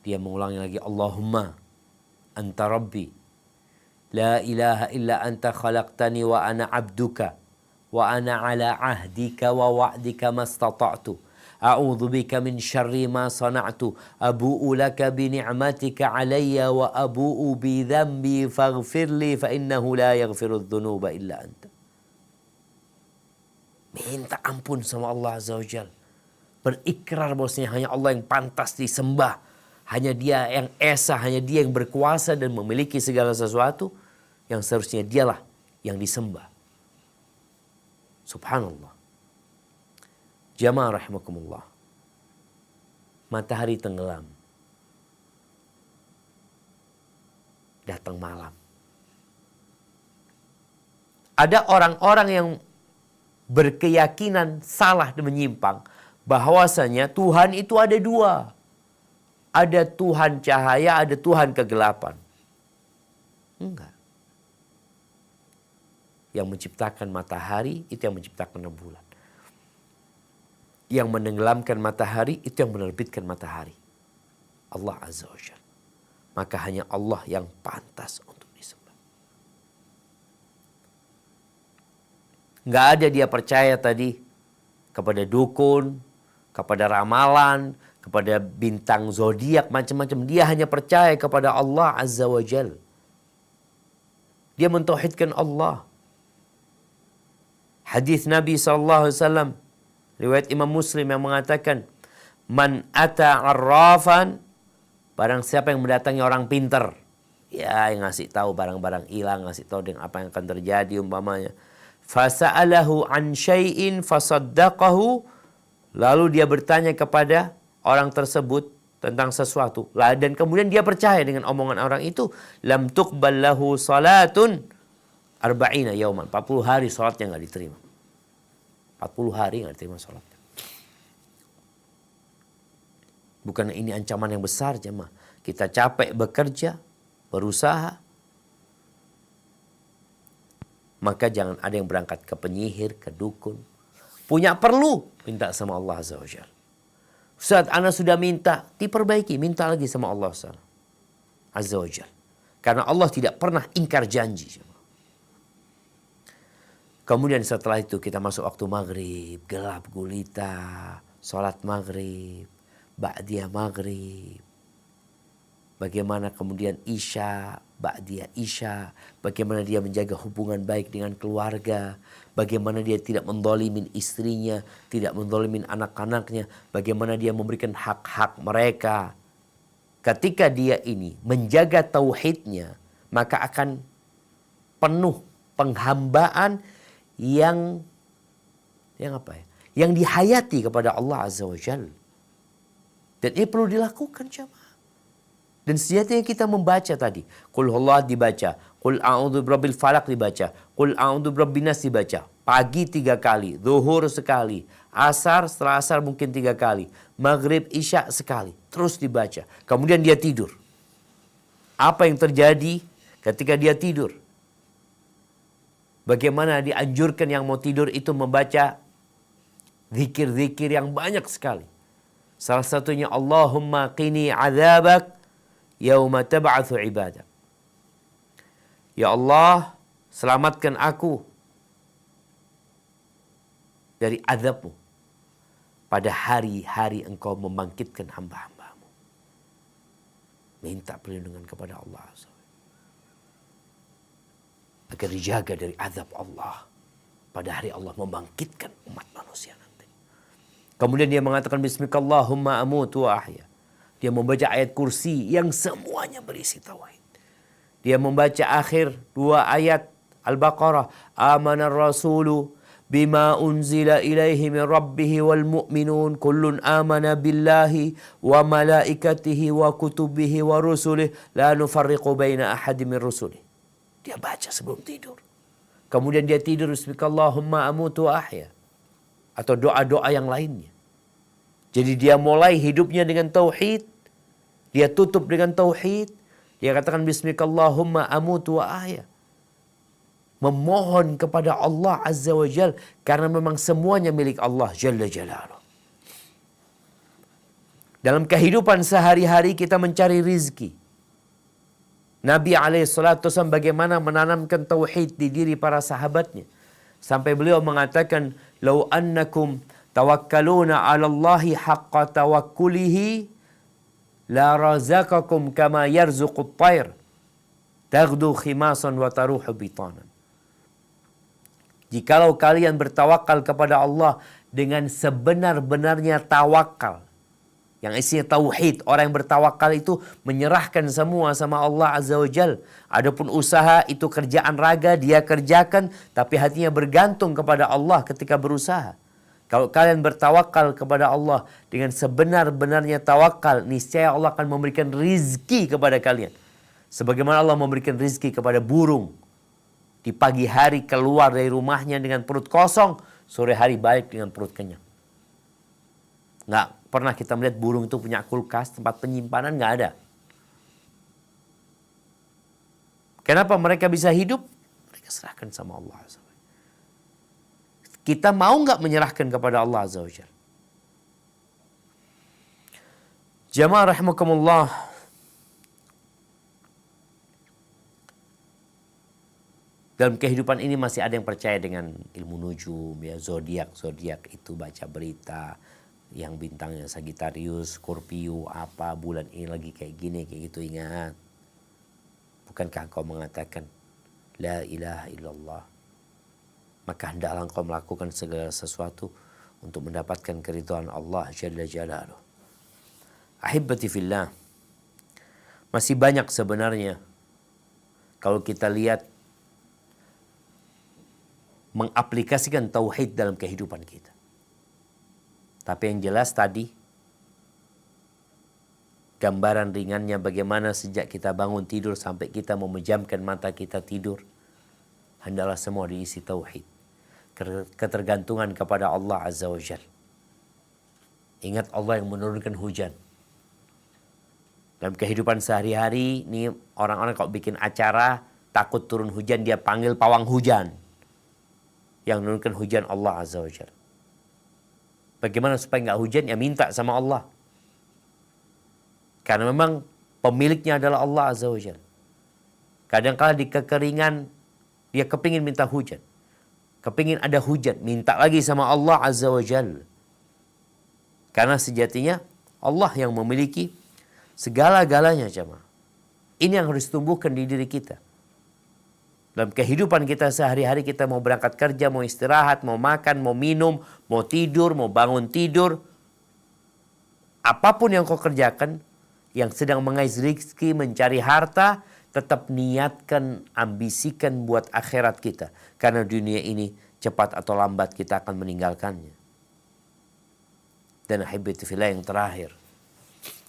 Dia mengulangi lagi Allahumma anta rabbi la ilaha illa anta khalaqtani wa ana abduka wa ana ala ahdika wa wa'dika mastata'tu a'udzu bika min syarri ma sana'tu abu'u laka bi ni'matika alayya wa abu'u bi dhanbi faghfirli fa innahu la yaghfiru dzunuba illa anta. Minta ampun sama Allah Azza wa Jalla. Berikrar bahwasanya hanya Allah yang pantas disembah. Hanya Dia yang esa, hanya Dia yang berkuasa dan memiliki segala sesuatu yang seharusnya Dialah yang disembah. Subhanallah. Jamaah rahimakumullah. Matahari tenggelam. Datang malam. Ada orang-orang yang berkeyakinan salah dan menyimpang bahwasanya Tuhan itu ada dua. Ada Tuhan cahaya, ada Tuhan kegelapan. Enggak. Yang menciptakan matahari itu yang menciptakan rembulan. Yang menenggelamkan matahari itu yang menerbitkan matahari. Allah Azza wa Jalla. Maka hanya Allah yang pantas untuk disembah. Nggak ada dia percaya tadi kepada dukun, kepada ramalan, kepada bintang zodiak, macam-macam. Dia hanya percaya kepada Allah Azza wa Jalla. Dia mentauhidkan Allah. Hadis Nabi SAW, riwayat Imam Muslim yang mengatakan, man ata arrafan, barang siapa yang mendatangi orang pintar, ya yang ngasih tahu barang-barang hilang, ngasih tahu dengan apa yang akan terjadi umpamanya. Fasa'alahu an syai'in fasaddaqahu, lalu dia bertanya kepada orang tersebut tentang sesuatu, dan kemudian dia percaya dengan omongan orang itu, lam tuqbal lahu salatun arba'ina yauman, 40 hari salatnya enggak diterima. 40 hari enggak diterima salatnya. Bukan ini ancaman yang besar, jemaah. Kita capek bekerja, berusaha, maka jangan ada yang berangkat ke penyihir, ke dukun. Punya perlu, minta sama Allah Azza wa Jalla. Saat Anda sudah minta, diperbaiki, minta lagi sama Allah Azza wa Jalla. Karena Allah tidak pernah ingkar janji. Kemudian setelah itu kita masuk waktu maghrib, gelap gulita, sholat maghrib, ba'diyah maghrib. Bagaimana kemudian isya, ba'diyah isya. Bagaimana dia menjaga hubungan baik dengan keluarga. Bagaimana dia tidak mendolimin istrinya, tidak mendolimin anak-anaknya. Bagaimana dia memberikan hak-hak mereka. Ketika dia ini menjaga tauhidnya, maka akan penuh penghambaan yang apa ya? Yang dihayati kepada Allah Azza wa Jalla. Dan ini perlu dilakukan, jemaah. Dan sejatinya kita membaca tadi, Qul huwallahu dibaca, Qul a'udzu birabbil falaq dibaca, Qul a'udzu birabbin nas dibaca. Pagi 3 kali, zuhur sekali, asar, setelah asar mungkin 3 kali, maghrib, isya sekali, terus dibaca. Kemudian dia tidur. Apa yang terjadi ketika dia tidur? Bagaimana dianjurkan yang mau tidur itu membaca zikir-zikir yang banyak sekali. Salah satunya Allahumma qini azabak yauma tab'atsu ibadak. Ya Allah, selamatkan aku dari azabmu pada hari-hari engkau membangkitkan hamba-hambamu. Minta perlindungan kepada Allah agar dijaga dari azab Allah pada hari Allah membangkitkan umat manusia nanti. Kemudian dia mengatakan bismikallahumma amutu wa ahya. Dia membaca ayat kursi yang semuanya berisi tauhid. Dia membaca akhir 2 ayat Al-Baqarah, amanar rasulu bima unzila ilaihi min rabbih wal mu'minun kullun amana billahi wa malaikatihi wa kutubihi wa rusulih la nufarriqu baina ahadin min rusulih. Dia baca sebelum tidur. Kemudian dia tidur bismikallahumma amutu wa ahya. Atau doa-doa yang lainnya. Jadi dia mulai hidupnya dengan tauhid. Dia tutup dengan tauhid. Dia katakan bismikallahumma amutu wa ahya. Memohon kepada Allah Azza wa Jal. Karena memang semuanya milik Allah Jalla Jalaluh. Dalam kehidupan sehari-hari kita mencari rizki. Nabi SAW bagaimana menanamkan tauhid di diri para sahabatnya. Sampai beliau mengatakan, "Lau annakum tawakkaluna 'ala Allahi haqqa tawakkulihi la razaqakum kama yarzuqut tayr taghdu khimasan wa taruhu bitanan." Jikalau kalian bertawakal kepada Allah dengan sebenar-benarnya tawakal, yang isinya tauhid. Orang yang bertawakal itu menyerahkan semua sama Allah Azza wa Jal. Adapun usaha itu kerjaan raga, dia kerjakan, tapi hatinya bergantung kepada Allah ketika berusaha. Kalau kalian bertawakal kepada Allah dengan sebenar-benarnya tawakal, niscaya Allah akan memberikan rizki kepada kalian. Sebagaimana Allah memberikan rizki kepada burung. Di pagi hari keluar dari rumahnya dengan perut kosong, sore hari balik dengan perut kenyang. Nggak pernah kita melihat burung itu punya kulkas, tempat penyimpanan, nggak ada. Kenapa mereka bisa hidup? Mereka serahkan sama Allah. Kita mau nggak menyerahkan kepada Allah Azza wa Jalla? Jamaah rahimakumullah. Dalam kehidupan ini masih ada yang percaya dengan ilmu nujum, ya, zodiak itu baca berita yang bintangnya Sagittarius, Scorpio, apa bulan ini lagi kayak gini, kayak gitu. Ingat, bukankah engkau mengatakan la ilaha illallah? Maka hendaklah engkau melakukan segala sesuatu untuk mendapatkan keridhaan Allah Jalla Jalaluh. Ahibbati fillah, masih banyak sebenarnya kalau kita lihat mengaplikasikan tauhid dalam kehidupan kita. Tapi yang jelas tadi, gambaran ringannya bagaimana sejak kita bangun tidur sampai kita memejamkan mata kita tidur, hendaklah semua diisi tauhid. Ketergantungan kepada Allah Azza wa Jalla. Ingat Allah yang menurunkan hujan. Dalam kehidupan sehari-hari, ini orang-orang kalau bikin acara, takut turun hujan, dia panggil pawang hujan. Yang menurunkan hujan Allah Azza wa Jalla. Bagaimana supaya nggak hujan? Ya minta sama Allah. Karena memang pemiliknya adalah Allah Azza wa Jalla. Kadang-kala di kekeringan, dia kepingin minta hujan. Kepingin ada hujan, minta lagi sama Allah Azza wa Jalla. Karena sejatinya Allah yang memiliki segala-galanya, jemaah. Ini yang harus tumbuhkan di diri kita. Dalam kehidupan kita sehari-hari, kita mau berangkat kerja, mau istirahat, mau makan, mau minum, mau tidur, mau bangun tidur. Apapun yang kau kerjakan, yang sedang mengais rezeki, mencari harta, tetap niatkan, ambisikan buat akhirat kita. Karena dunia ini cepat atau lambat kita akan meninggalkannya. Dan ahibati fillah yang terakhir.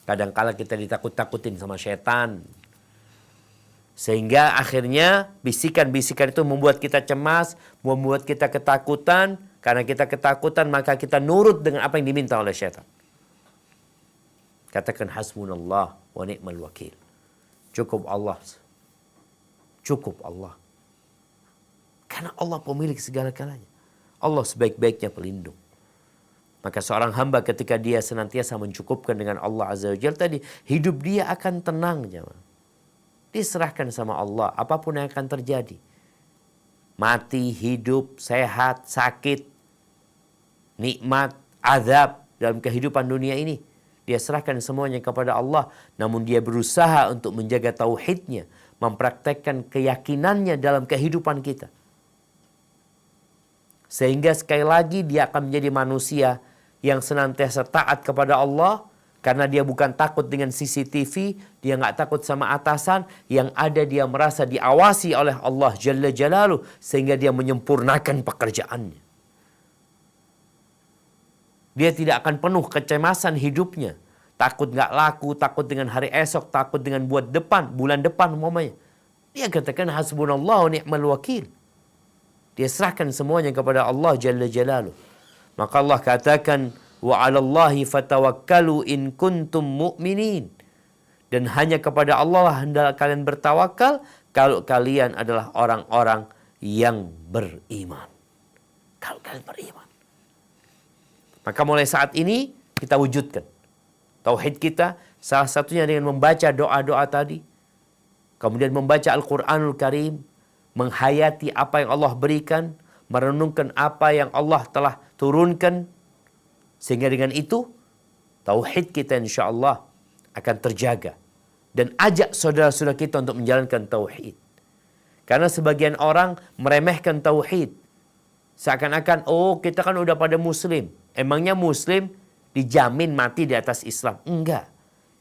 Kadangkala kita ditakut-takutin sama setan. Sehingga akhirnya bisikan-bisikan itu membuat kita cemas, membuat kita ketakutan. Karena kita ketakutan maka kita nurut dengan apa yang diminta oleh setan. Katakan hasbunallah wa ni'mal wakil. Cukup Allah. Cukup Allah. Karena Allah pemilik segala-galanya. Allah sebaik-baiknya pelindung. Maka seorang hamba ketika dia senantiasa mencukupkan dengan Allah Azza wa Jalla tadi, hidup dia akan tenang, jemaah. Diserahkan sama Allah apapun yang akan terjadi. Mati, hidup, sehat, sakit, nikmat, azab dalam kehidupan dunia ini. Dia serahkan semuanya kepada Allah. Namun dia berusaha untuk menjaga tauhidnya. Mempraktekkan keyakinannya dalam kehidupan kita. Sehingga sekali lagi dia akan menjadi manusia yang senantiasa taat kepada Allah. Karena dia bukan takut dengan CCTV. Dia nggak takut sama atasan. Yang ada dia merasa diawasi oleh Allah Jalla Jalaluh. Sehingga dia menyempurnakan pekerjaannya. Dia tidak akan penuh kecemasan hidupnya. Takut nggak laku, takut dengan hari esok, takut dengan bulan depan umpamanya. Dia katakan hasbunallah wa ni'mal wakil. Dia serahkan semuanya kepada Allah Jalla Jalaluh. Maka Allah katakan, wa 'alallahi fatawakkalu in kuntum mu'minin. Dan hanya kepada Allah lah hendaklah kalian bertawakal kalau kalian adalah orang-orang yang beriman. Kalau kalian beriman. Maka mulai saat ini kita wujudkan tauhid kita, salah satunya dengan membaca doa-doa tadi. kemudian membaca Al-Quranul Karim, menghayati apa yang Allah berikan, merenungkan apa yang Allah telah turunkan, sehingga dengan itu tauhid kita insya Allah akan terjaga. Dan ajak saudara-saudara kita untuk menjalankan tauhid. Karena sebagian orang meremehkan tauhid. Seakan-akan, oh kita kan udah pada muslim. Emangnya muslim dijamin mati di atas Islam? Enggak.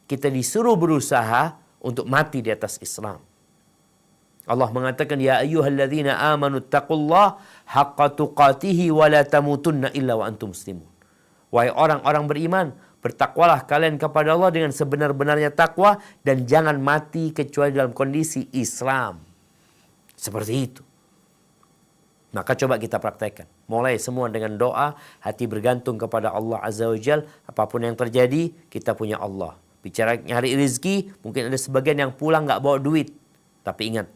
Kita disuruh berusaha untuk mati di atas Islam. Allah mengatakan, ya ayyuhalladzina amanu taqullah haqqa tuqatihi wa la tamutunna illa wa antum muslimun. Wahai orang-orang beriman, bertakwalah kalian kepada Allah dengan sebenar-benarnya takwa dan jangan mati kecuali dalam kondisi Islam. Seperti itu. Maka coba kita praktekkan. Mulai semua dengan doa, hati bergantung kepada Allah Azza wa Jal. Apapun yang terjadi, kita punya Allah. Bicara nyari rezeki, mungkin ada sebagian yang pulang nggak bawa duit. Tapi ingat,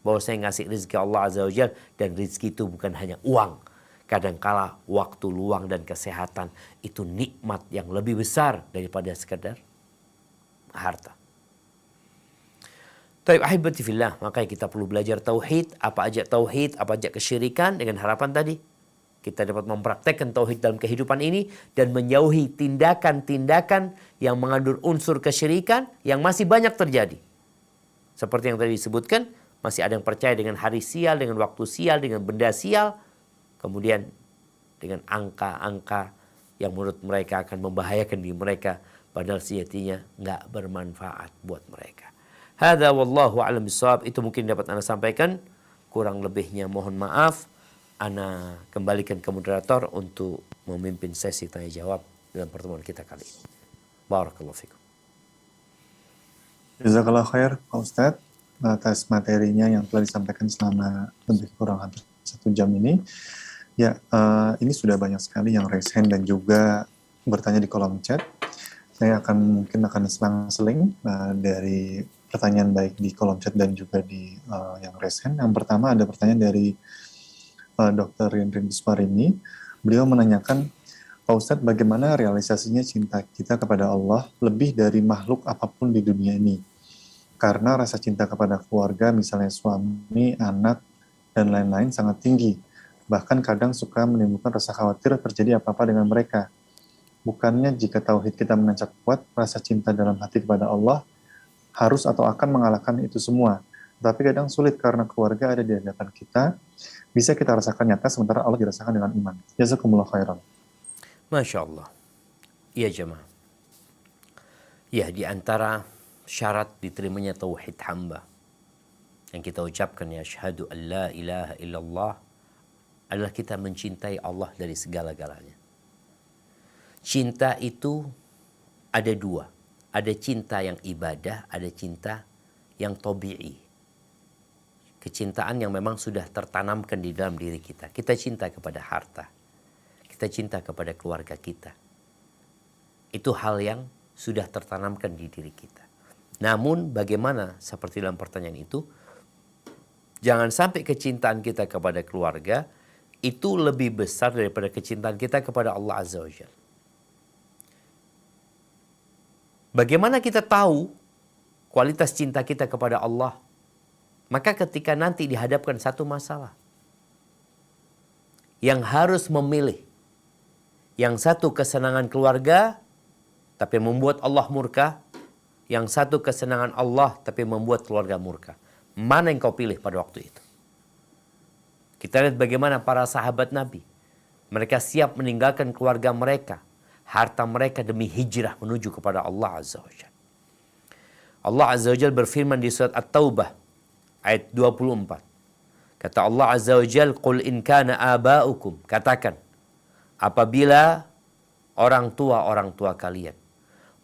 bahwa saya ngasih rezeki Allah Azza wa Jal, dan rezeki itu bukan hanya uang. Kadangkala waktu luang dan kesehatan itu nikmat yang lebih besar daripada sekedar harta. Taib ahibati fillah, makanya kita perlu belajar tauhid, apa aja tauhid, apa aja kesyirikan, dengan harapan tadi kita dapat mempraktekkan tauhid dalam kehidupan ini dan menjauhi tindakan-tindakan yang mengandung unsur kesyirikan yang masih banyak terjadi. Seperti yang tadi disebutkan, masih ada yang percaya dengan hari sial, dengan waktu sial, dengan benda sial, kemudian dengan angka-angka yang menurut mereka akan membahayakan diri mereka, padahal sejatinya nggak bermanfaat buat mereka. Hadza wallahu a'lam bishawab. Itu mungkin dapat Anda sampaikan. Kurang lebihnya mohon maaf. Ana kembalikan ke moderator untuk memimpin sesi tanya jawab dalam pertemuan kita kali ini. Barakallahu fikum. Jazakallah khair Pak Ustadz atas materinya yang telah disampaikan selama lebih kurang hampir 1 jam ini. Ya, ini sudah banyak sekali yang raise hand dan juga bertanya di kolom chat. Saya mungkin akan selang-seling dari pertanyaan baik di kolom chat dan juga di yang raise hand. Yang pertama ada pertanyaan dari Dr. Rinrin Bismarini. Beliau menanyakan, Pak Ustadz, bagaimana realisasinya cinta kita kepada Allah lebih dari makhluk apapun di dunia ini? Karena rasa cinta kepada keluarga, misalnya suami, anak, dan lain-lain sangat tinggi. Bahkan kadang suka menimbulkan rasa khawatir terjadi apa-apa dengan mereka. Bukannya jika tauhid kita menancap kuat, rasa cinta dalam hati kepada Allah harus atau akan mengalahkan itu semua. Tapi kadang sulit karena keluarga ada di hadapan kita, bisa kita rasakan nyata sementara Allah dirasakan dengan iman. Jazakumullah khairan. Masya Allah. Iya jemaah. Ya, di antara syarat diterimanya tauhid hamba yang kita ucapkan, ya syahadu an la ilaha illallah, adalah kita mencintai Allah dari segala-galanya. Cinta itu ada dua. Ada cinta yang ibadah, ada cinta yang tabi'i. Kecintaan yang memang sudah tertanamkan di dalam diri kita. Kita cinta kepada harta. Kita cinta kepada keluarga kita. Itu hal yang sudah tertanamkan di diri kita. Namun bagaimana seperti dalam pertanyaan itu, jangan sampai kecintaan kita kepada keluarga itu lebih besar daripada kecintaan kita kepada Allah Azza wa Jalla. Bagaimana kita tahu kualitas cinta kita kepada Allah? Maka ketika nanti dihadapkan satu masalah yang harus memilih, yang satu kesenangan keluarga tapi membuat Allah murka, yang satu kesenangan Allah tapi membuat keluarga murka, mana yang kau pilih pada waktu itu? Kita lihat bagaimana para sahabat Nabi, mereka siap meninggalkan keluarga mereka, harta mereka demi hijrah menuju kepada Allah Azza wa Jalla. Allah Azza wa Jalla berfirman di surat At-Taubah ayat 24. Kata Allah Azza wa Jalla, "Qul in kana aba'ukum", katakan, apabila orang tua kalian,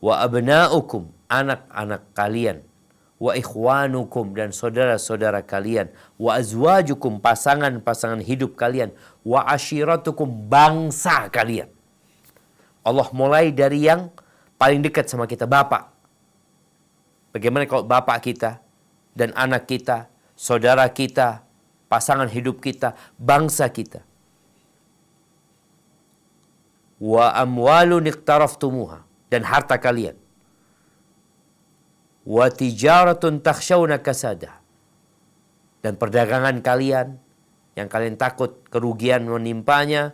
wa abna'ukum, anak-anak kalian, wa ikhwanukum, dan saudara-saudara kalian, wa azwajukum, pasangan-pasangan hidup kalian, wa ashiratukum, bangsa kalian. Allah mulai dari yang paling dekat sama kita, bapak. Bagaimana kalau bapak kita dan anak kita, saudara kita, pasangan hidup kita, bangsa kita. Wa amwalun iqtaraftumuha, dan harta kalian. wa tijaratun takhshawna kasadah, dan perdagangan kalian yang kalian takut kerugian menimpanya,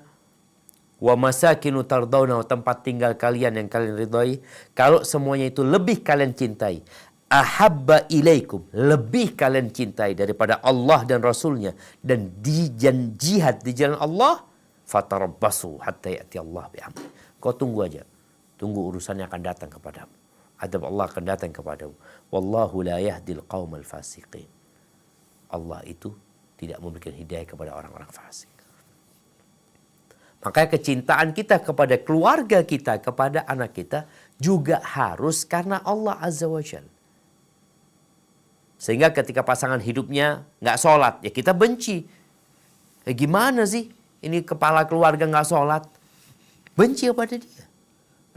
wa masakinu tardawna, tempat tinggal kalian yang kalian ridhai. Kalau semuanya itu lebih kalian cintai, ahabba ilaikum, lebih kalian cintai daripada Allah dan Rasulnya dan jihad di jalan Allah, fatarabbasu hatta ya'ti Allah bi'amri. Kau tunggu aja, tunggu urusannya akan datang kepadamu, adab Allah akan datang kepadamu. Wallahu la yahdil qaumal fasiqin. Allah itu tidak memberikan hidayah kepada orang-orang fasik. Makanya kecintaan kita kepada keluarga kita, kepada anak kita juga harus karena Allah Azza wa Jalla. Sehingga ketika pasangan hidupnya nggak sholat, ya kita benci. Gimana sih ini kepala keluarga nggak sholat? Benci kepada dia.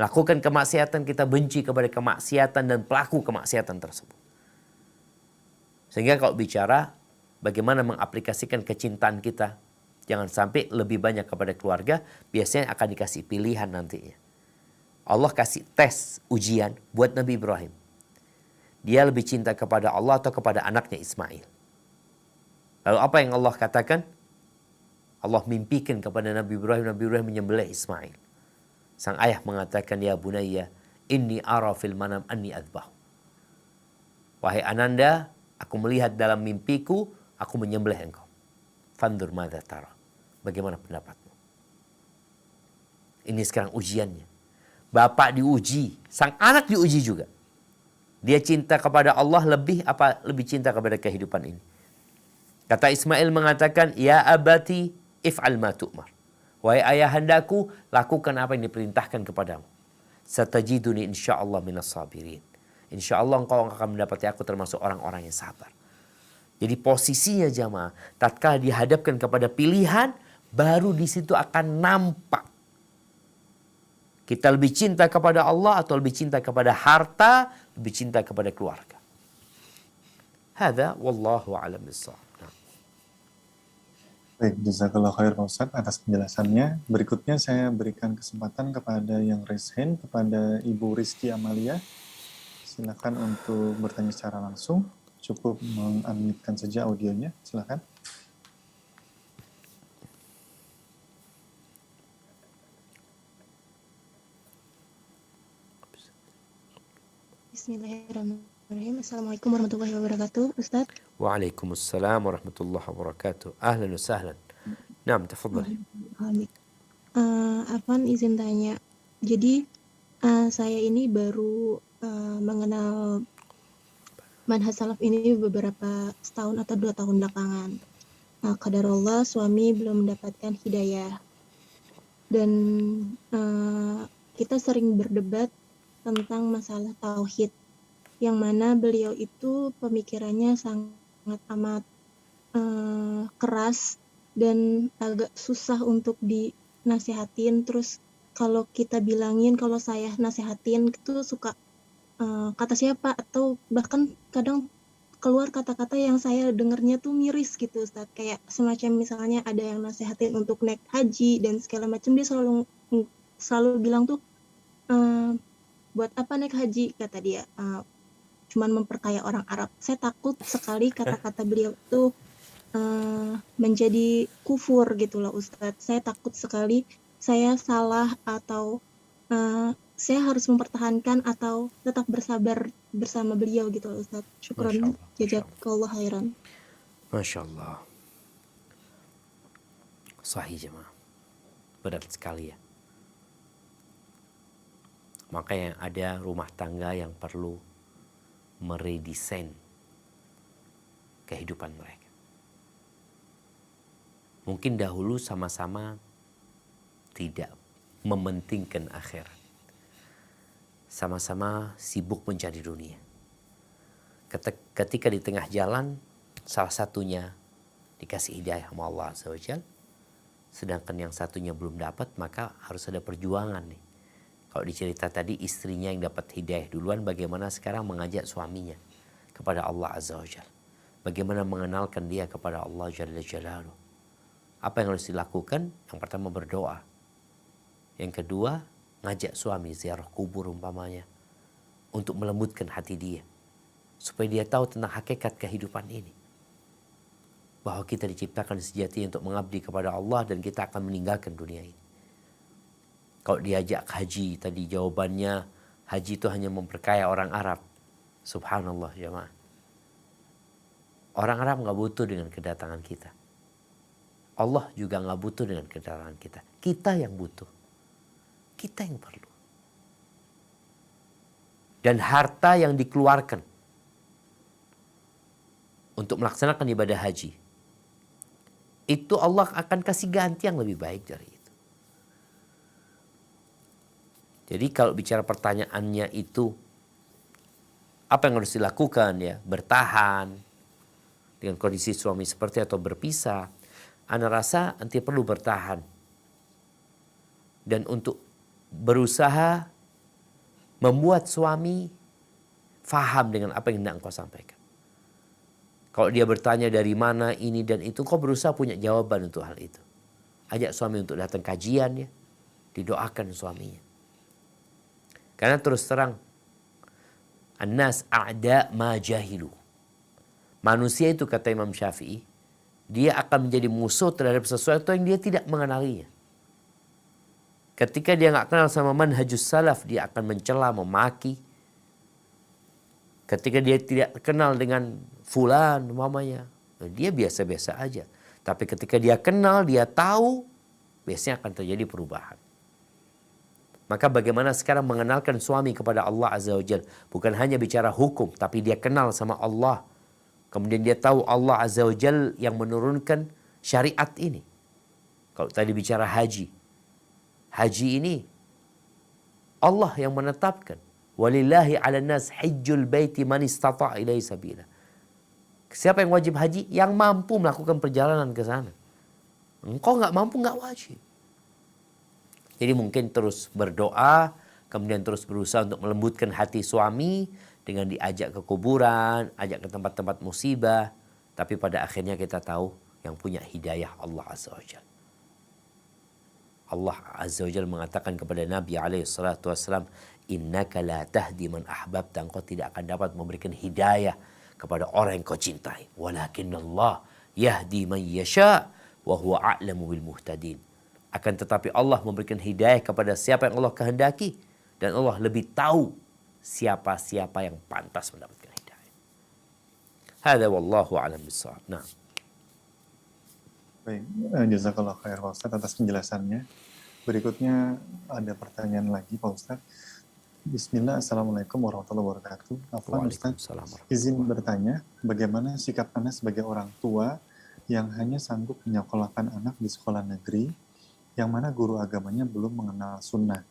Lakukan kemaksiatan, kita benci kepada kemaksiatan dan pelaku kemaksiatan tersebut. Sehingga kalau bicara bagaimana mengaplikasikan kecintaan kita, jangan sampai lebih banyak kepada keluarga, biasanya akan dikasih pilihan nantinya. Allah kasih tes, ujian buat Nabi Ibrahim. Dia lebih cinta kepada Allah atau kepada anaknya Ismail. Lalu apa yang Allah katakan? Allah mimpikan kepada Nabi Ibrahim menyembelih Ismail. Sang ayah mengatakan, ya bunayya, inni ara fil manam anni adbah. Wahai ananda, aku melihat dalam mimpiku, aku menyembelih engkau. Fandur madza tara. Bagaimana pendapatmu? Ini sekarang ujiannya. Bapak diuji, sang anak diuji juga. Dia cinta kepada Allah lebih cinta kepada kehidupan ini. Kata Ismail mengatakan, ya abati if'al ma tu'mar. Wahai ayahandaku, lakukan apa yang diperintahkan kepadamu. Satajiduni insyaallah minas sabirin. Insyaallah engkau akan mendapati aku termasuk orang-orang yang sabar. Jadi posisinya jamaah, tatkala dihadapkan kepada pilihan, baru di situ akan nampak. Kita lebih cinta kepada Allah atau lebih cinta kepada harta, lebih cinta kepada keluarga. Hadza wallahu a'lam bissawab. Baik, jazakallah khair Pak Ustadz atas penjelasannya. Berikutnya saya berikan kesempatan kepada yang raise hand, kepada Ibu Rizky Amalia. Silakan untuk bertanya secara langsung. Cukup mengunmute saja audionya. Silakan. Bismillahirrahmanirrahim. Assalamualaikum warahmatullahi wabarakatuh, Ustadz. Waalaikumsalam warahmatullahi wabarakatuh. Ahlan wa sahlan. Naam, tafadhali. Afwan, izin tanya. Jadi saya ini baru mengenal manhaj salaf ini beberapa setahun atau 2 tahun belakangan. Qadarullah suami belum mendapatkan hidayah. Dan kita sering berdebat tentang masalah tauhid, yang mana beliau itu pemikirannya sangat amat keras dan agak susah untuk dinasihatin. Terus kalau kita bilangin, kalau saya nasihatin itu suka kata siapa, atau bahkan kadang keluar kata-kata yang saya dengarnya tuh miris gitu Ustaz. Kayak semacam misalnya ada yang nasihatin untuk naik haji dan segala macam, dia selalu bilang tuh, buat apa naik haji, kata dia, cuman memperkaya orang Arab. Saya takut sekali kata-kata beliau itu menjadi kufur gitu loh Ustadz. Saya takut sekali saya salah, atau saya harus mempertahankan atau tetap bersabar bersama beliau gitu loh Ustadz. Syukran, jazakallah khairan. Masya Allah. Sahih jemaah. Berat sekali ya. Makanya ada rumah tangga yang perlu meredesain kehidupan mereka. Mungkin dahulu sama-sama tidak mementingkan akhirat. Sama-sama sibuk mencari dunia. Ketika di tengah jalan, salah satunya dikasih hidayah sama Allah Azza wa Jalla, sedangkan yang satunya belum dapat, maka harus ada perjuangan nih. Kalau dicerita tadi istrinya yang dapat hidayah duluan, bagaimana sekarang mengajak suaminya kepada Allah Azza wa Jalla. Bagaimana mengenalkan dia kepada Allah Jalla Jalaluh. Apa yang harus dilakukan? Yang pertama berdoa. Yang kedua, ngajak suami ziarah kubur umpamanya. Untuk melembutkan hati dia. supaya dia tahu tentang hakikat kehidupan ini. Bahwa kita diciptakan sejatinya untuk mengabdi kepada Allah dan kita akan meninggalkan dunia ini. Kalau diajak haji tadi jawabannya, haji itu hanya memperkaya orang Arab. Subhanallah jemaah. Orang Arab nggak butuh dengan kedatangan kita. Allah juga nggak butuh dengan kedatangan kita. Kita yang butuh. Kita yang perlu. Dan harta yang dikeluarkan untuk melaksanakan ibadah haji, itu Allah akan kasih ganti yang lebih baik dari itu. Jadi kalau bicara pertanyaannya itu, apa yang harus dilakukan ya? Bertahan dengan kondisi suami seperti atau berpisah. Ana rasa nanti perlu bertahan. Dan untuk berusaha membuat suami faham dengan apa yang hendak engkau sampaikan. Kalau dia bertanya dari mana ini dan itu, kau berusaha punya jawaban untuk hal itu. Ajak suami untuk datang kajian ya. Didoakan suaminya. Karena terus terang, An-nas a'da ma jahilu. Manusia itu kata Imam Syafi'i, dia akan menjadi musuh terhadap sesuatu yang dia tidak mengenalinya. Ketika dia nggak kenal sama manhajus salaf, dia akan mencela, memaki. Ketika dia tidak kenal dengan fulan, mamanya, dia biasa-biasa aja. Tapi ketika dia kenal, dia tahu, biasanya akan terjadi perubahan. Maka bagaimana sekarang mengenalkan suami kepada Allah Azza wa Jalla. Bukan hanya bicara hukum, tapi dia kenal sama Allah. Kemudian dia tahu Allah Azza wa Jalla yang menurunkan syariat ini. Kalau tadi bicara haji. Haji ini Allah yang menetapkan. Walillahi 'alan nas hajjul baiti man istata' ilaihi sabila. Siapa yang wajib haji? Yang mampu melakukan perjalanan ke sana. Engkau nggak mampu, nggak wajib. Jadi mungkin terus berdoa, kemudian terus berusaha untuk melembutkan hati suami dengan diajak ke kuburan, ajak ke tempat-tempat musibah. Tapi pada akhirnya kita tahu yang punya hidayah Allah Azza wa Jalla. Allah Azza wa Jalla mengatakan kepada Nabi SAW, innaka la tahdi man ahbabta, engkau tidak akan dapat memberikan hidayah kepada orang yang kau cintai. Walakin Allah yahdi man yasha wa huwa a'lamu bil muhtadin. Akan tetapi Allah memberikan hidayah kepada siapa yang Allah kehendaki. Dan Allah lebih tahu siapa-siapa yang pantas mendapatkan hidayah. Hadza wallahu a'lam bissawab. Nah. Baik, jazakallah khair Pak Ustadz atas penjelasannya. Berikutnya ada pertanyaan lagi Pak Ustadz. Bismillah, Assalamualaikum warahmatullahi wabarakatuh. Afwan Ustadz, izin bertanya, bagaimana sikap Anda sebagai orang tua yang hanya sanggup menyekolahkan anak di sekolah negeri, yang mana guru agamanya belum mengenal sunnah,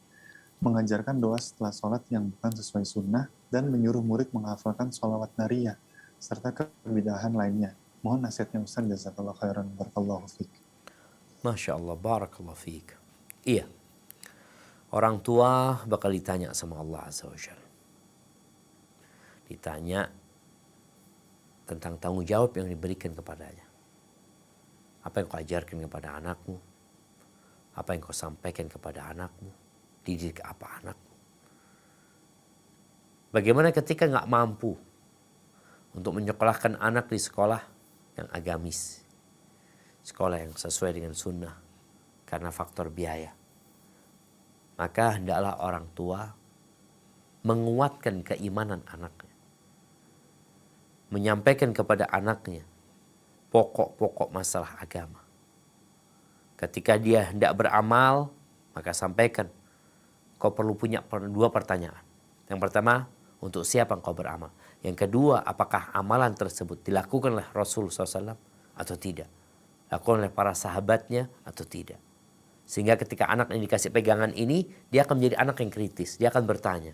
mengajarkan doa setelah sholat yang bukan sesuai sunnah, dan menyuruh murid menghafalkan sholawat nariyah, serta kebidahan lainnya. Mohon nasihatnya Ustaz, jazakallahu khairan, barakallahu fiik. Masya Allah, barakallahu fiik. Iya, orang tua bakal ditanya sama Allah Azza wa Jalla. Ditanya tentang tanggung jawab yang diberikan kepadanya. Apa yang kau ajarkan kepada anakmu? Apa yang kau sampaikan kepada anakmu? Didik apa anakmu? Bagaimana ketika nggak mampu untuk menyekolahkan anak di sekolah yang agamis, sekolah yang sesuai dengan sunnah karena faktor biaya? Maka hendaklah orang tua menguatkan keimanan anaknya, menyampaikan kepada anaknya pokok-pokok masalah agama. Ketika dia hendak beramal, maka sampaikan, kau perlu punya dua pertanyaan. Yang pertama, untuk siapa engkau beramal? Yang kedua, apakah amalan tersebut dilakukan oleh Rasul SAW atau tidak? Dilakukan oleh para sahabatnya atau tidak? Sehingga ketika anak yang dikasih pegangan ini, dia akan menjadi anak yang kritis. Dia akan bertanya,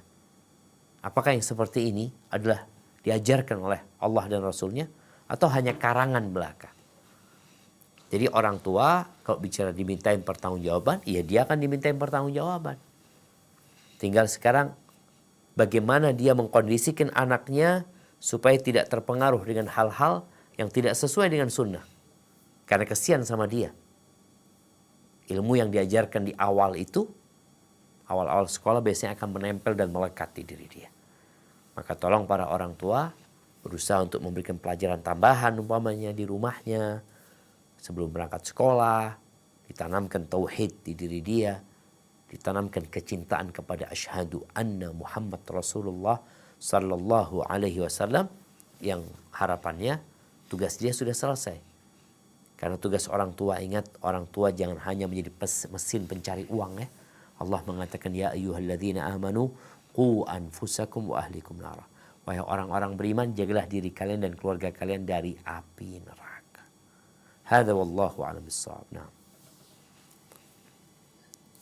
apakah yang seperti ini adalah diajarkan oleh Allah dan Rasulnya atau hanya karangan belaka? Jadi orang tua kalau bicara dimintain pertanggungjawaban, ya dia akan dimintain pertanggungjawaban. Tinggal sekarang bagaimana dia mengkondisikan anaknya supaya tidak terpengaruh dengan hal-hal yang tidak sesuai dengan sunnah. Karena kesian sama dia. Ilmu yang diajarkan di awal itu, awal-awal sekolah biasanya akan menempel dan melekat di diri dia. Maka tolong para orang tua, berusaha untuk memberikan pelajaran tambahan umpamanya di rumahnya sebelum berangkat sekolah, ditanamkan tauhid di diri dia, ditanamkan kecintaan kepada asyhadu anna Muhammad Rasulullah sallallahu alaihi wasallam, yang harapannya tugas dia sudah selesai. Karena tugas orang tua, ingat, orang tua jangan hanya menjadi mesin pencari uang ya. Allah mengatakan ya ayyuhalladzina amanu qu anfusakum wa ahlikum nara. Wahai orang-orang beriman, jagalah diri kalian dan keluarga kalian dari api neraka. Hadza wallahu a'lam bissawab. Nah.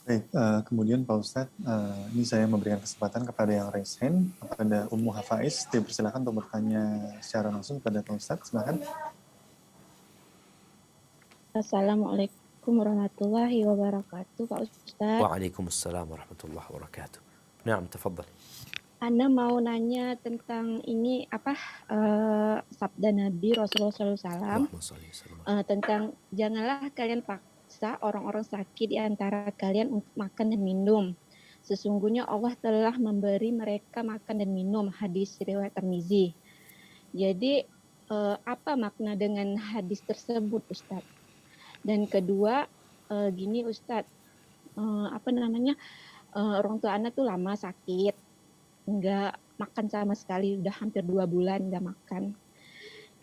Baik, kemudian Pak Ustadz, ini saya memberikan kesempatan kepada yang raise hand, kepada Ummu Hafaiz, dipersilakan untuk bertanya secara langsung kepada Pak Ustadz, silakan. Assalamualaikum warahmatullahi wabarakatuh, Pak Ustadz. Waalaikumsalam warahmatullahi wabarakatuh. Naam, tafadhal. Anda mau nanya tentang ini sabda Nabi Rasulullah SAW tentang janganlah kalian paksa orang-orang sakit di antara kalian untuk makan dan minum. Sesungguhnya Allah telah memberi mereka makan dan minum. Hadis riwayat Tirmizi. Jadi apa makna dengan hadis tersebut, Ustadz? Dan kedua, gini Ustadz, orang tua anak tuh lama sakit, nggak makan sama sekali, udah hampir 2 bulan nggak makan.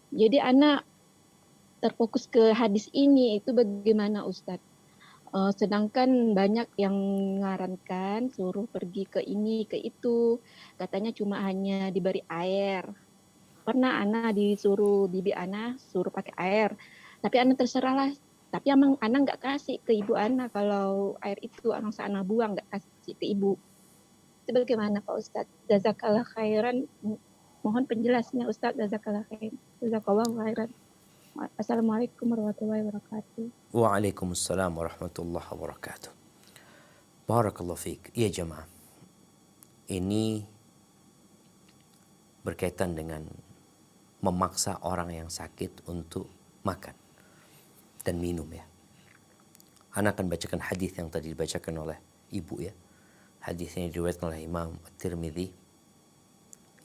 Jadi anak terfokus ke hadis ini, itu bagaimana Ustadz? Sedangkan banyak yang menyarankan suruh pergi ke ini, ke itu, katanya cuma hanya diberi air. Pernah anak disuruh, bibi anak suruh pakai air, tapi anak terserahlah. Tapi emang anak nggak kasih ke ibu anak kalau air itu anak sana buang, nggak kasih ke ibu. Itu bagaimana Pak Ustadz? Jazakallah khairan. Mohon penjelasannya Ustadz. Jazakallah khairan. Jazakallah khairan. Assalamualaikum warahmatullahi wabarakatuh. Waalaikumsalam warahmatullahi wabarakatuh. Barakallahu fiik. Ya jemaah, ini berkaitan dengan memaksa orang yang sakit untuk makan dan minum ya. Anak akan bacakan hadis yang tadi dibacakan oleh ibu ya. Hadis ini diriwayatkan oleh Imam At-Tirmidzi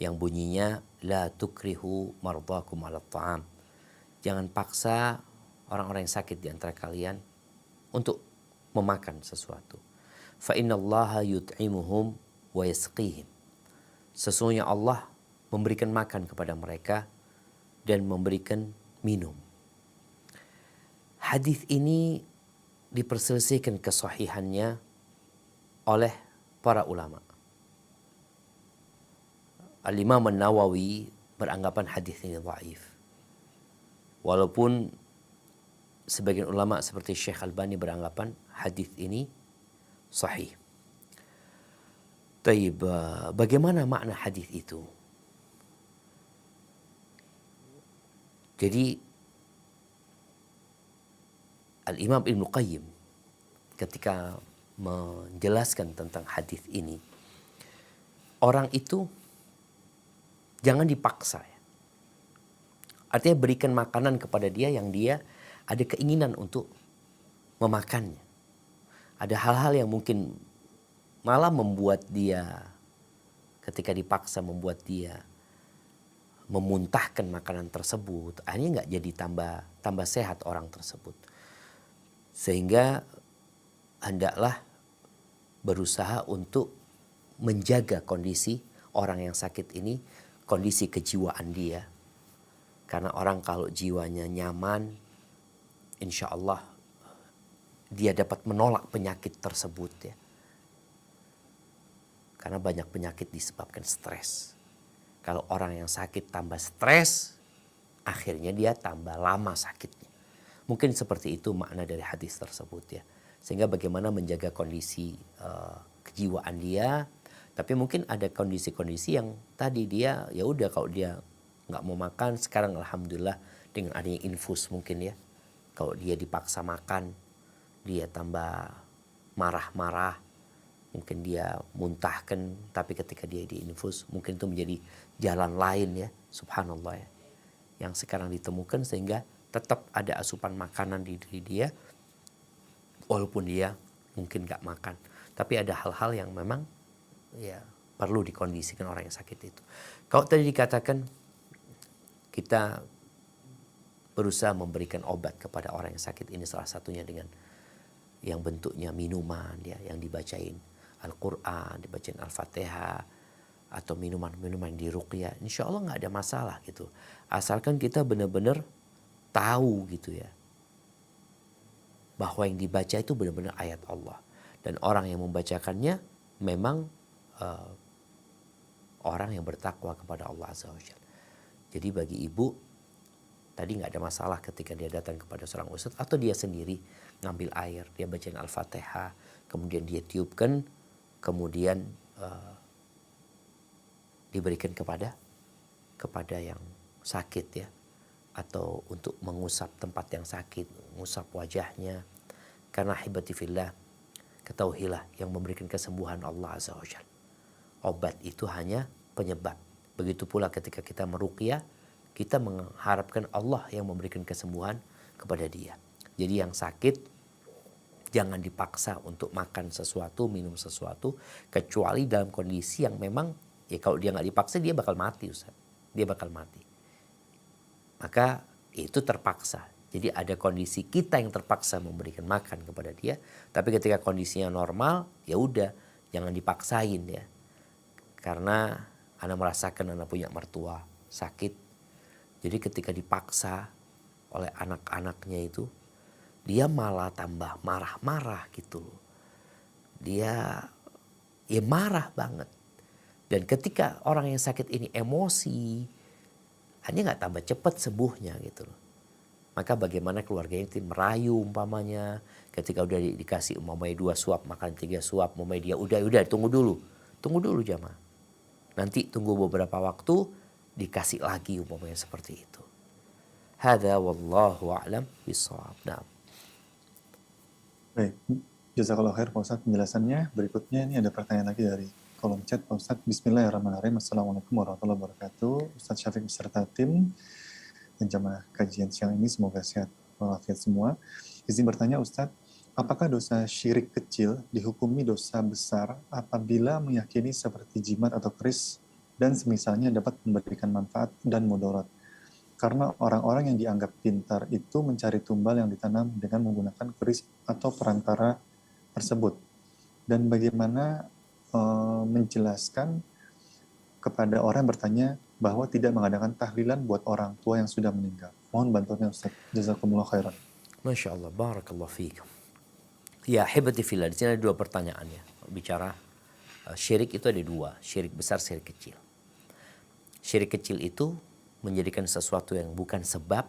yang bunyinya la tukrihu mardakum 'ala ta'am. Jangan paksa orang-orang yang sakit di antara kalian untuk memakan sesuatu. Fa innallaha yut'imuhum wa yasqihim. Sesungguhnya Allah memberikan makan kepada mereka dan memberikan minum. Hadis ini diperselisihkan kesahihannya oleh para ulama. Al-Imam An-Nawawi beranggapan hadis ini dhaif. Walaupun sebagian ulama seperti Syekh Albani beranggapan hadis ini sahih. Taib, bagaimana makna hadis itu? Jadi Al-Imam Ibnu Qayyim ketika menjelaskan tentang hadis ini, orang itu jangan dipaksa ya. Artinya berikan makanan kepada dia yang dia ada keinginan untuk memakannya. Ada hal-hal yang mungkin malah membuat dia ketika dipaksa membuat dia memuntahkan makanan tersebut, akhirnya nggak jadi tambah sehat orang tersebut. Sehingga hendaklah berusaha untuk menjaga kondisi orang yang sakit ini, kondisi kejiwaan dia. Karena orang kalau jiwanya nyaman, insya Allah dia dapat menolak penyakit tersebut ya. Karena banyak penyakit disebabkan stres. Kalau orang yang sakit tambah stres, akhirnya dia tambah lama sakitnya. Mungkin seperti itu makna dari hadis tersebut ya. Sehingga bagaimana menjaga kondisi kejiwaan dia. Tapi mungkin ada kondisi-kondisi yang tadi dia ya udah kalau dia nggak mau makan, sekarang alhamdulillah dengan adanya infus mungkin ya. Kalau dia dipaksa makan, dia tambah marah-marah, mungkin dia muntahkan, tapi ketika dia diinfus mungkin itu menjadi jalan lain ya, subhanallah ya, yang sekarang ditemukan sehingga tetap ada asupan makanan di diri dia walaupun dia mungkin gak makan. Tapi ada hal-hal yang memang ya perlu dikondisikan orang yang sakit itu. Kalau tadi dikatakan kita berusaha memberikan obat kepada orang yang sakit ini, salah satunya dengan yang bentuknya minuman ya, yang dibacain Al-Quran, dibacain Al-Fatihah, atau minuman-minuman di ruqyah. Insya Allah nggak ada masalah gitu. Asalkan kita benar-benar tahu gitu ya, bahwa yang dibaca itu benar-benar ayat Allah. Dan orang yang membacakannya memang orang yang bertakwa kepada Allah Azza wa Jalla. Jadi bagi ibu, tadi nggak ada masalah ketika dia datang kepada seorang ustadz atau dia sendiri ngambil air, dia bacain Al-Fatihah, kemudian dia tiupkan, kemudian diberikan kepada yang sakit ya, atau untuk mengusap tempat yang sakit, mengusap wajahnya. Karena hibati fillah, ketahuilah yang memberikan kesembuhan Allah Azza wa Jalla. Obat itu hanya penyebab. Begitu pula ketika kita meruqyah, kita mengharapkan Allah yang memberikan kesembuhan kepada dia. Jadi yang sakit jangan dipaksa untuk makan sesuatu, minum sesuatu, kecuali dalam kondisi yang memang ya kalau dia nggak dipaksa dia bakal mati, Ustaz. Dia bakal mati. Maka itu terpaksa. Jadi ada kondisi kita yang terpaksa memberikan makan kepada dia, tapi ketika kondisinya normal, ya udah, jangan dipaksain ya. Karena Ana merasakan Ana punya mertua sakit. Jadi ketika dipaksa oleh anak-anaknya itu, dia malah tambah marah-marah gitu. Dia ya marah banget. Dan ketika orang yang sakit ini emosi, hanya nggak tambah cepat sembuhnya gitu loh. Maka bagaimana keluarganya itu merayu umpamanya, ketika udah dikasih umpamanya 2 suap, makan 3 suap, umpamanya dia udah tunggu dulu jamaah. Nanti tunggu beberapa waktu dikasih lagi umpamanya seperti itu. Hadza wallahu a'lam bishawab. Nah. Baik, jazakallahu khair Pak Ustadz penjelasannya. Berikutnya ini ada pertanyaan lagi dari kolom chat Pak Ustadz. Bismillahirrahmanirrahim. Assalamualaikum warahmatullahi wabarakatuh. Ustadz Syafiq beserta tim dan jamaah kajian siang ini semoga sehat walafiat semua. Izin bertanya Ustadz, apakah dosa syirik kecil dihukumi dosa besar apabila meyakini seperti jimat atau keris dan semisalnya dapat memberikan manfaat dan mudarat? Karena orang-orang yang dianggap pintar itu mencari tumbal yang ditanam dengan menggunakan keris atau perantara tersebut. Dan bagaimana menjelaskan kepada orang yang bertanya bahwa tidak mengadakan tahlilan buat orang tua yang sudah meninggal. Mohon bantuannya Ustaz. Jazakumullah khairan. Masya Allah, barakallahu fiikum. Ya, hibati fillah, di sini ada 2 pertanyaan ya. Bicara syirik itu ada 2, syirik besar, syirik kecil. Syirik kecil itu menjadikan sesuatu yang bukan sebab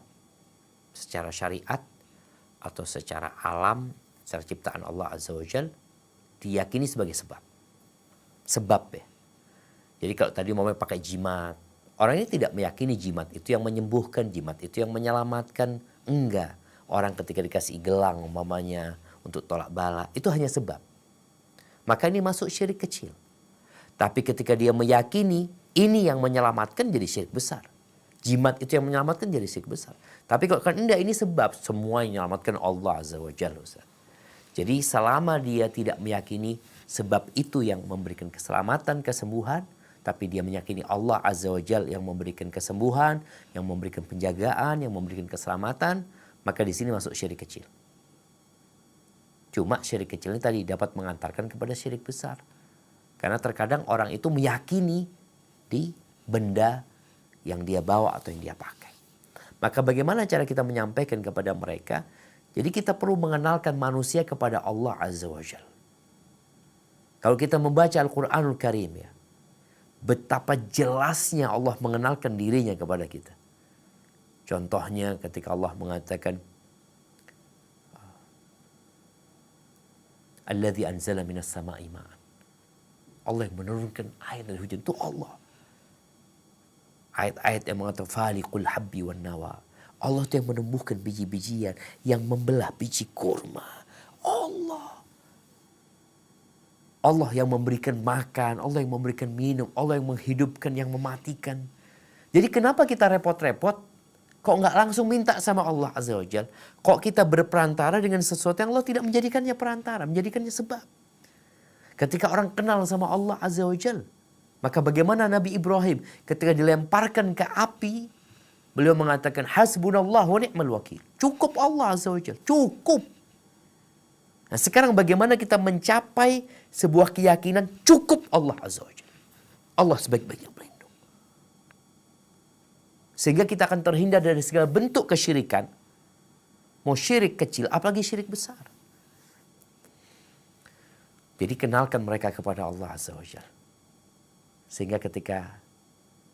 secara syariat atau secara alam, secara ciptaan Allah Azza wa Jalla diyakini sebagai sebab. Sebab ya. Jadi kalau tadi mau pakai jimat, orang ini tidak meyakini jimat itu yang menyembuhkan, jimat itu yang menyelamatkan. Enggak. Orang ketika dikasih gelang umpamanya untuk tolak bala, itu hanya sebab. Maka ini masuk syirik kecil. Tapi ketika dia meyakini ini yang menyelamatkan, jadi syirik besar. Jimat itu yang menyelamatkan, jadi syirik besar. Tapi kalau kan enggak, ini sebab, semua yang menyelamatkan Allah Azza wa Jalla. Jadi selama dia tidak meyakini sebab itu yang memberikan keselamatan, kesembuhan, tapi dia meyakini Allah Azza wa Jalla yang memberikan kesembuhan, yang memberikan penjagaan, yang memberikan keselamatan, maka di sini masuk syirik kecil. Cuma syirik kecil ini tadi dapat mengantarkan kepada syirik besar. Karena terkadang orang itu meyakini di benda yang dia bawa atau yang dia pakai. Maka bagaimana cara kita menyampaikan kepada mereka? Jadi kita perlu mengenalkan manusia kepada Allah Azza wa Jalla. Kalau kita membaca Al-Quranul Karim ya, betapa jelasnya Allah mengenalkan dirinya kepada kita. Contohnya ketika Allah mengatakan Alladzi anzala minas sama'i ma'an. Allah yang menurunkan air dari hujan itu Allah. Ayat-ayat yang mengatakan faliqul habbi wan nawa. Allah itu yang menumbuhkan biji-bijian, yang membelah biji kurma. Allah yang memberikan makan, Allah yang memberikan minum, Allah yang menghidupkan, yang mematikan. Jadi kenapa kita repot-repot? Kok nggak langsung minta sama Allah Azza wa Jalla? Kok kita berperantara dengan sesuatu yang Allah tidak menjadikannya perantara, menjadikannya sebab? Ketika orang kenal sama Allah Azza wa Jalla, maka bagaimana Nabi Ibrahim ketika dilemparkan ke api, Beliau mengatakan hasbunallah wa ni'mal wakil. Cukup Allah Azza wa Jalla. Cukup. Nah, sekarang bagaimana kita mencapai sebuah keyakinan cukup Allah Azza wa Jalla. Allah sebaik-baiknya pelindung. Sehingga kita akan terhindar dari segala bentuk kesyirikan. Mau syirik kecil, apalagi syirik besar. Jadi kenalkan mereka kepada Allah Azza wa Jalla. Sehingga ketika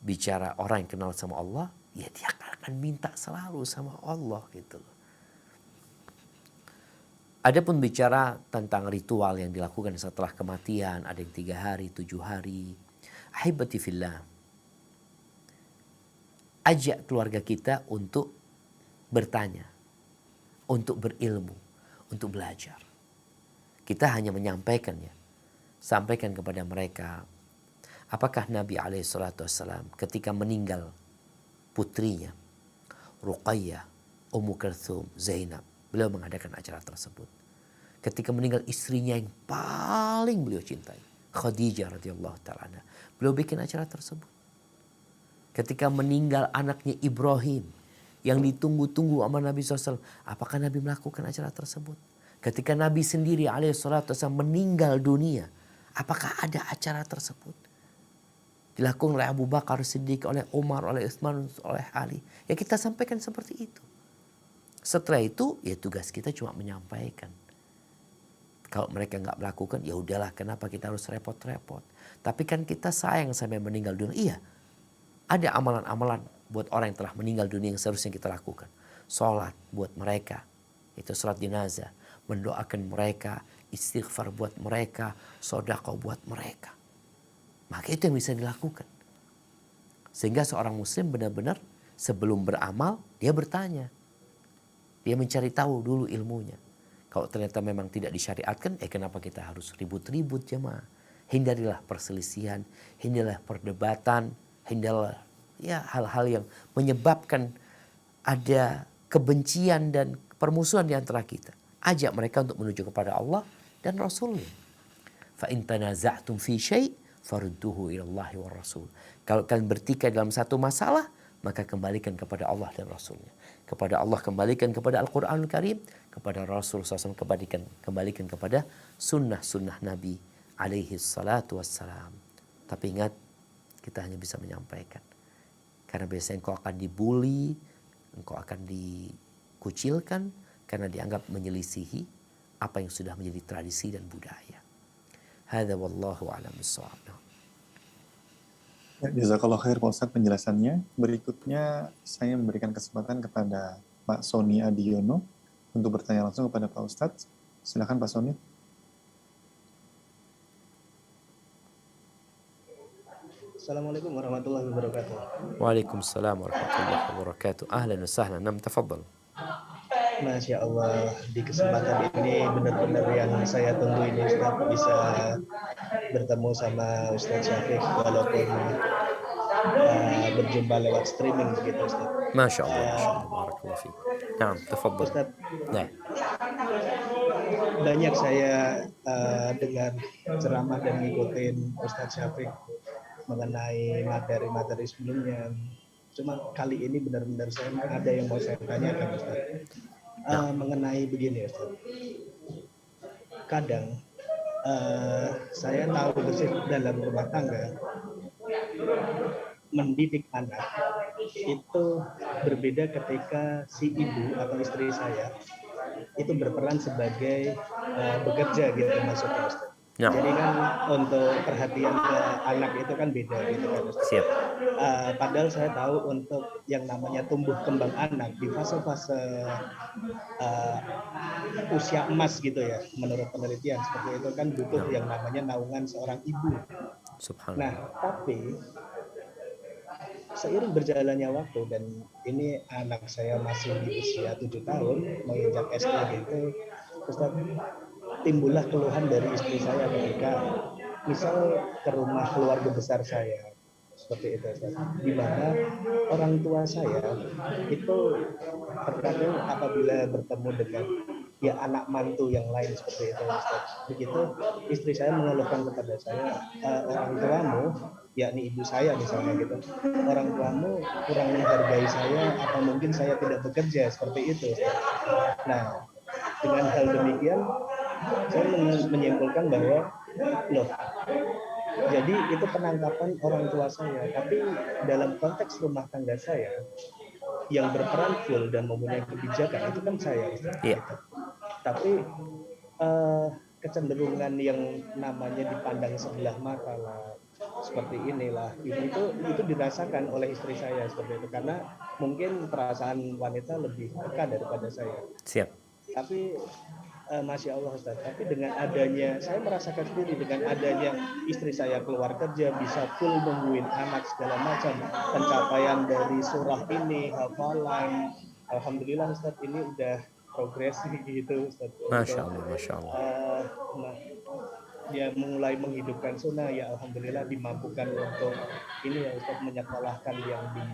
bicara orang yang kenal sama Allah, ya dia akan minta selalu sama Allah gitu loh. Adapun bicara tentang ritual yang dilakukan setelah kematian, ada yang 3 hari, 7 hari. Ahibati fillah. Ajak keluarga kita untuk bertanya, untuk berilmu, untuk belajar. Kita hanya menyampaikannya. Sampaikan kepada mereka. Apakah Nabi SAW ketika meninggal putrinya, Ruqayyah, Ummu Kulthum, Zainab, beliau mengadakan acara tersebut. Ketika meninggal istrinya yang paling beliau cintai, Khadijah radhiyallahu ta'ala anha, beliau bikin acara tersebut. Ketika meninggal anaknya Ibrahim, yang ditunggu-tunggu sama Nabi SAW, apakah Nabi melakukan acara tersebut? Ketika Nabi sendiri SAW meninggal dunia, apakah ada acara tersebut? Dilakukan oleh Abu Bakar Siddiq, oleh Umar, oleh Utsman, oleh Ali. Ya kita sampaikan seperti itu. Setelah itu ya tugas kita cuma menyampaikan. Kalau mereka nggak melakukan, ya udahlah, kenapa kita harus repot-repot? Tapi kan kita sayang sampai meninggal dunia. Iya, ada amalan-amalan buat orang yang telah meninggal dunia yang seharusnya kita lakukan. Sholat buat mereka, itu sholat jenazah. Mendoakan mereka, istighfar buat mereka, sedekah buat mereka. Maka itu yang bisa dilakukan. Sehingga seorang muslim benar-benar sebelum beramal, dia bertanya. Dia mencari tahu dulu ilmunya. Kalau ternyata memang tidak disyariatkan, kenapa kita harus ribut-ribut jemaah? Hindarilah perselisihan, hindarilah perdebatan, hindarilah ya hal-hal yang menyebabkan ada kebencian dan permusuhan di antara kita. Ajak mereka untuk menuju kepada Allah dan Rasulnya. Fa in tanaza'tum fi syai' farudduhu ilallahi wa rasul. Kalau kalian bertikai dalam satu masalah, maka kembalikan kepada Allah dan Rasulnya. Kepada Allah kembalikan kepada Al-Quranul Karim, kepada Rasul SAW kembalikan kepada sunnah-sunnah Nabi alaihi salatu wassalam. Tapi ingat, kita hanya bisa menyampaikan. Karena biasanya engkau akan dibully, engkau akan dikucilkan, karena dianggap menyelisihi apa yang sudah menjadi tradisi dan budaya. Hadza wallahu a'lam bissawab. Jazakallah khair Pak Ustadz penjelasannya. Berikutnya saya memberikan kesempatan kepada Pak Sony Adiono untuk bertanya langsung kepada Pak Ustadz. Silakan Pak Sony. Assalamualaikum warahmatullahi wabarakatuh. Waalaikumsalam warahmatullahi wabarakatuh. Ahlan wa sahlan. Nam tafadhal. Masya Allah, di kesempatan ini benar-benar yang saya tunggu ini Ustaz, bisa bertemu sama Ustaz Syafiq walaupun berjumpa lewat streaming begitu Ustaz. Masya Allah. Barakallahu fiik. Naam, tafadhal. Ustaz, Nah, banyak saya dengar ceramah dan ngikutin Ustaz Syafiq mengenai materi-materi sebelumnya. Cuma kali ini benar-benar saya ada yang mau saya tanyakan Ustaz. Mengenai begini Ustaz. Kadang saya tahu bersih dalam rumah tangga mendidik anak itu berbeda ketika si ibu atau istri saya itu berperan sebagai bekerja gitu maksudnya Ustaz. Ya. Jadi kan untuk perhatian ke anak itu kan beda gitu kan Ustaz. siap. Padahal saya tahu untuk yang namanya tumbuh kembang anak di fase-fase usia emas gitu ya, menurut penelitian seperti itu kan butuh yang namanya naungan seorang ibu. Subhanallah. Nah, tapi seiring berjalannya waktu dan ini anak saya masih di usia 7 tahun menginjak SD gitu, Ustaz, timbullah keluhan dari istri saya ketika misal ke rumah keluarga besar saya seperti itu Ustaz, di mana orang tua saya itu terkadang apabila bertemu dengan ya anak mantu yang lain seperti itu Ustaz. Begitu istri saya mengeluhkan kepada saya, orang tuamu, yakni ibu saya misalnya gitu, orang tuamu kurang menghargai saya atau mungkin saya tidak bekerja seperti itu Ustaz. Nah, dengan hal demikian saya menyimpulkan bahwa loh, jadi itu penangkapan orang tua saya, tapi dalam konteks rumah tangga saya yang berperan full dan mempunyai kebijakan itu kan saya Ustaz. Iya. Tapi kecenderungan yang namanya dipandang sebelah mata lah, seperti inilah, itu dirasakan oleh istri saya seperti itu, karena mungkin perasaan wanita lebih peka daripada saya. Siap. Tapi Masya Allah Ustaz, tapi dengan adanya, saya merasakan sendiri dengan adanya istri saya keluar kerja, bisa full nungguin anak segala macam, pencapaian dari surah ini, hafalan, Alhamdulillah Ustaz, ini udah progres gitu Ustaz. Masya Allah, Masya Allah. Dia mulai menghidupkan sunnah, ya Alhamdulillah dimampukan untuk ini ya Ustaz, menyekolahkan yang di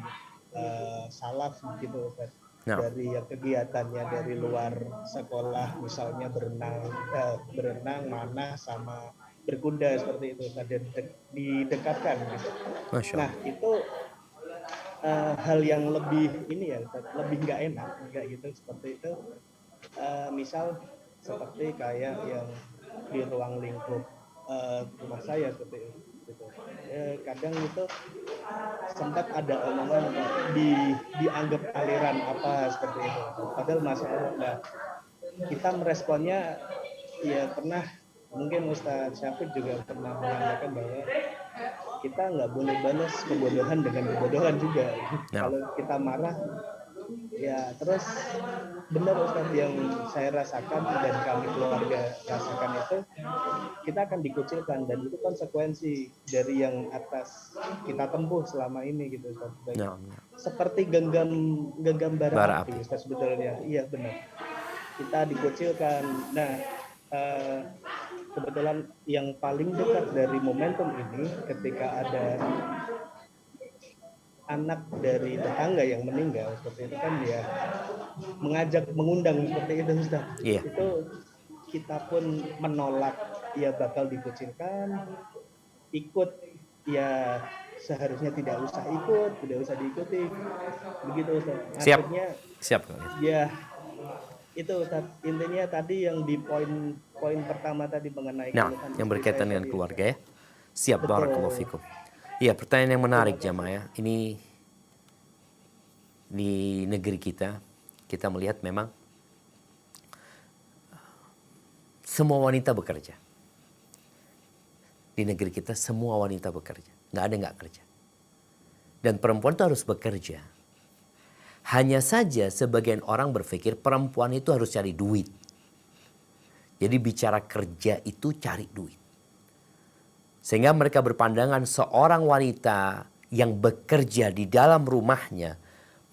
salaf gitu Ustaz. Dari kegiatannya dari luar sekolah, misalnya berenang, manah, sama berkuda seperti itu, didekatkan gitu. Nah itu hal yang lebih ini ya, lebih nggak enak, nggak gitu seperti itu. Misal seperti kayak yang di ruang lingkup rumah saya seperti itu. Kadang itu sempat ada omongan dianggap aliran apa seperti itu. Padahal masalah kita meresponnya ya pernah, mungkin Ustaz Syafiq juga pernah menyampaikan bahwa kita nggak boleh balas kebodohan dengan kebodohan juga. Kalau kita marah ya terus, benar Ustaz yang saya rasakan dan kami keluarga rasakan itu, kita akan dikucilkan dan itu konsekuensi dari yang atas kita tempuh selama ini gitu Ustaz. Seperti genggam bara api Ustaz sebetulnya. Iya benar. Kita dikucilkan. Nah, kebetulan yang paling dekat dari momentum ini ketika ada anak dari tetangga yang meninggal seperti itu kan, dia mengundang seperti itu Ustaz. Iya. Itu kita pun menolak, ya bakal dikucilkan, ikut ya seharusnya tidak usah ikut, tidak usah diikuti, begitu Ustaz. Siap. Ya itu Ustaz, intinya tadi yang di poin pertama tadi mengenai yang berkaitan dengan keluarga ya. Siap, barakallahu fikum. Iya, pertanyaan yang menarik jamaah ya. Ini di negeri kita melihat memang semua wanita bekerja. Di negeri kita semua wanita bekerja. Nggak ada nggak kerja. Dan perempuan itu harus bekerja. Hanya saja sebagian orang berpikir perempuan itu harus cari duit. Jadi bicara kerja itu cari duit. Sehingga mereka berpandangan seorang wanita yang bekerja di dalam rumahnya,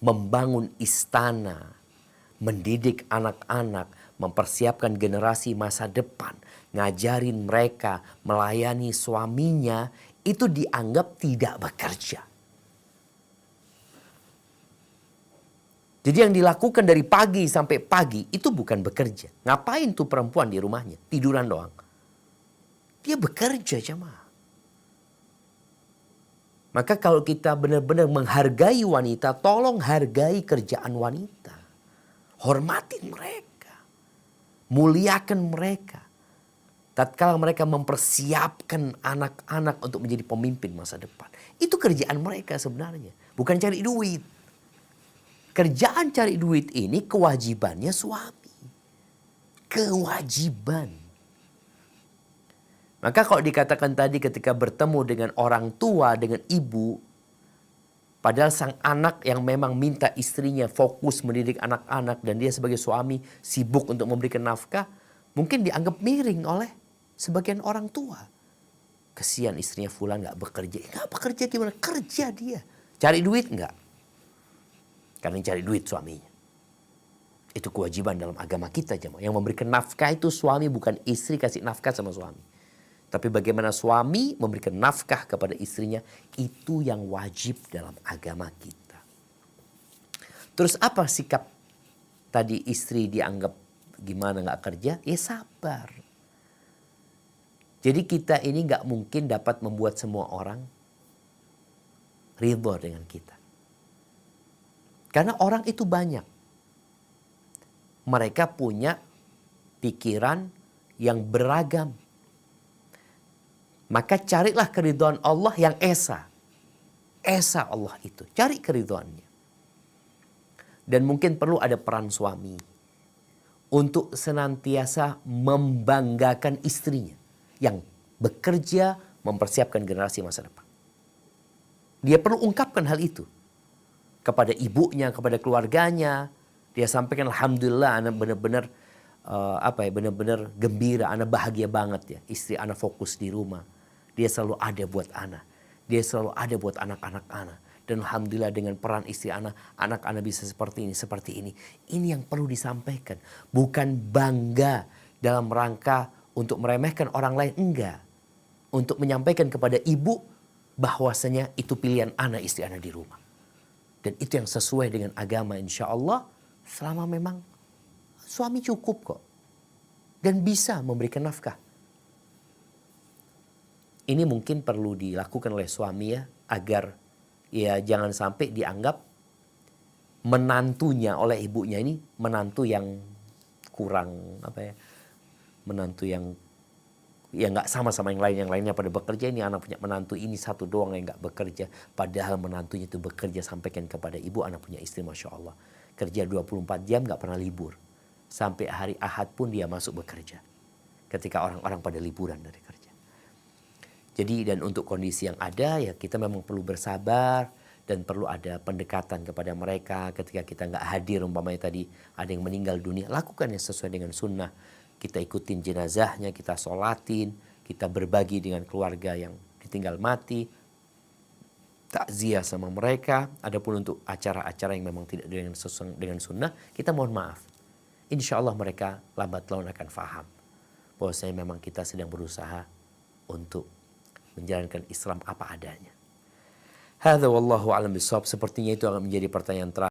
membangun istana, mendidik anak-anak, mempersiapkan generasi masa depan, ngajarin mereka, melayani suaminya, itu dianggap tidak bekerja. Jadi yang dilakukan dari pagi sampai pagi itu bukan bekerja. Ngapain tuh perempuan di rumahnya? Tiduran doang. Dia bekerja jemaah. Maka kalau kita benar-benar menghargai wanita, tolong hargai kerjaan wanita. Hormatin mereka. Muliakan mereka. Tatkala mereka mempersiapkan anak-anak untuk menjadi pemimpin masa depan. Itu kerjaan mereka sebenarnya. Bukan cari duit. Kerjaan cari duit ini kewajibannya suami. Kewajiban. Maka kalau dikatakan tadi ketika bertemu dengan orang tua, dengan ibu, padahal sang anak yang memang minta istrinya fokus mendidik anak-anak dan dia sebagai suami sibuk untuk memberikan nafkah, mungkin dianggap miring oleh sebagian orang tua. Kesian istrinya fulan gak bekerja. Gak bekerja gimana? Kerja dia. Cari duit enggak? Karena cari duit suaminya. Itu kewajiban dalam agama kita jemaah. Yang memberikan nafkah itu suami, bukan istri kasih nafkah sama suami. Tapi bagaimana suami memberikan nafkah kepada istrinya, itu yang wajib dalam agama kita. Terus apa sikap tadi istri dianggap gimana nggak kerja, ya sabar. Jadi kita ini nggak mungkin dapat membuat semua orang ridho dengan kita. Karena orang itu banyak. Mereka punya pikiran yang beragam. Maka carilah keridhaan Allah yang esa. Esa Allah itu. Cari keridhaannya. Dan mungkin perlu ada peran suami untuk senantiasa membanggakan istrinya yang bekerja mempersiapkan generasi masa depan. Dia perlu ungkapkan hal itu kepada ibunya, kepada keluarganya. Dia sampaikan, alhamdulillah, anak benar-benar benar-benar gembira, anak bahagia banget ya. Istri anak fokus di rumah. Dia selalu ada buat anak. Dia selalu ada buat anak-anak anak. Dan alhamdulillah dengan peran istri anak bisa seperti ini, seperti ini. Ini yang perlu disampaikan. Bukan bangga dalam rangka untuk meremehkan orang lain, enggak. Untuk menyampaikan kepada ibu bahwasanya itu pilihan anak, istri anak di rumah. Dan itu yang sesuai dengan agama, insya Allah. Selama memang suami cukup kok. Dan bisa memberikan nafkah. Ini mungkin perlu dilakukan oleh suami ya, agar ya jangan sampai dianggap menantunya oleh ibunya ini menantu yang kurang menantu yang ya nggak sama yang lainnya pada bekerja. Ini anak punya menantu ini satu doang yang nggak bekerja, padahal menantunya itu bekerja. Sampaikan kepada ibu, anak punya istri masya Allah kerja 24 jam nggak pernah libur, sampai hari Ahad pun dia masuk bekerja ketika orang-orang pada liburan dari kerja. Jadi dan untuk kondisi yang ada ya kita memang perlu bersabar dan perlu ada pendekatan kepada mereka ketika kita nggak hadir, umpamanya tadi ada yang meninggal dunia, lakukan yang sesuai dengan sunnah. Kita ikutin jenazahnya, kita sholatin, kita berbagi dengan keluarga yang ditinggal mati, takziah sama mereka. Adapun untuk acara-acara yang memang tidak sesuai dengan sunnah, kita mohon maaf. Insya Allah mereka lambat laun akan faham bahwasanya memang kita sedang berusaha untuk menjalankan Islam apa adanya. Hadza wallahu a'lam bishawab. Sepertinya itu akan menjadi pertanyaan terakhir.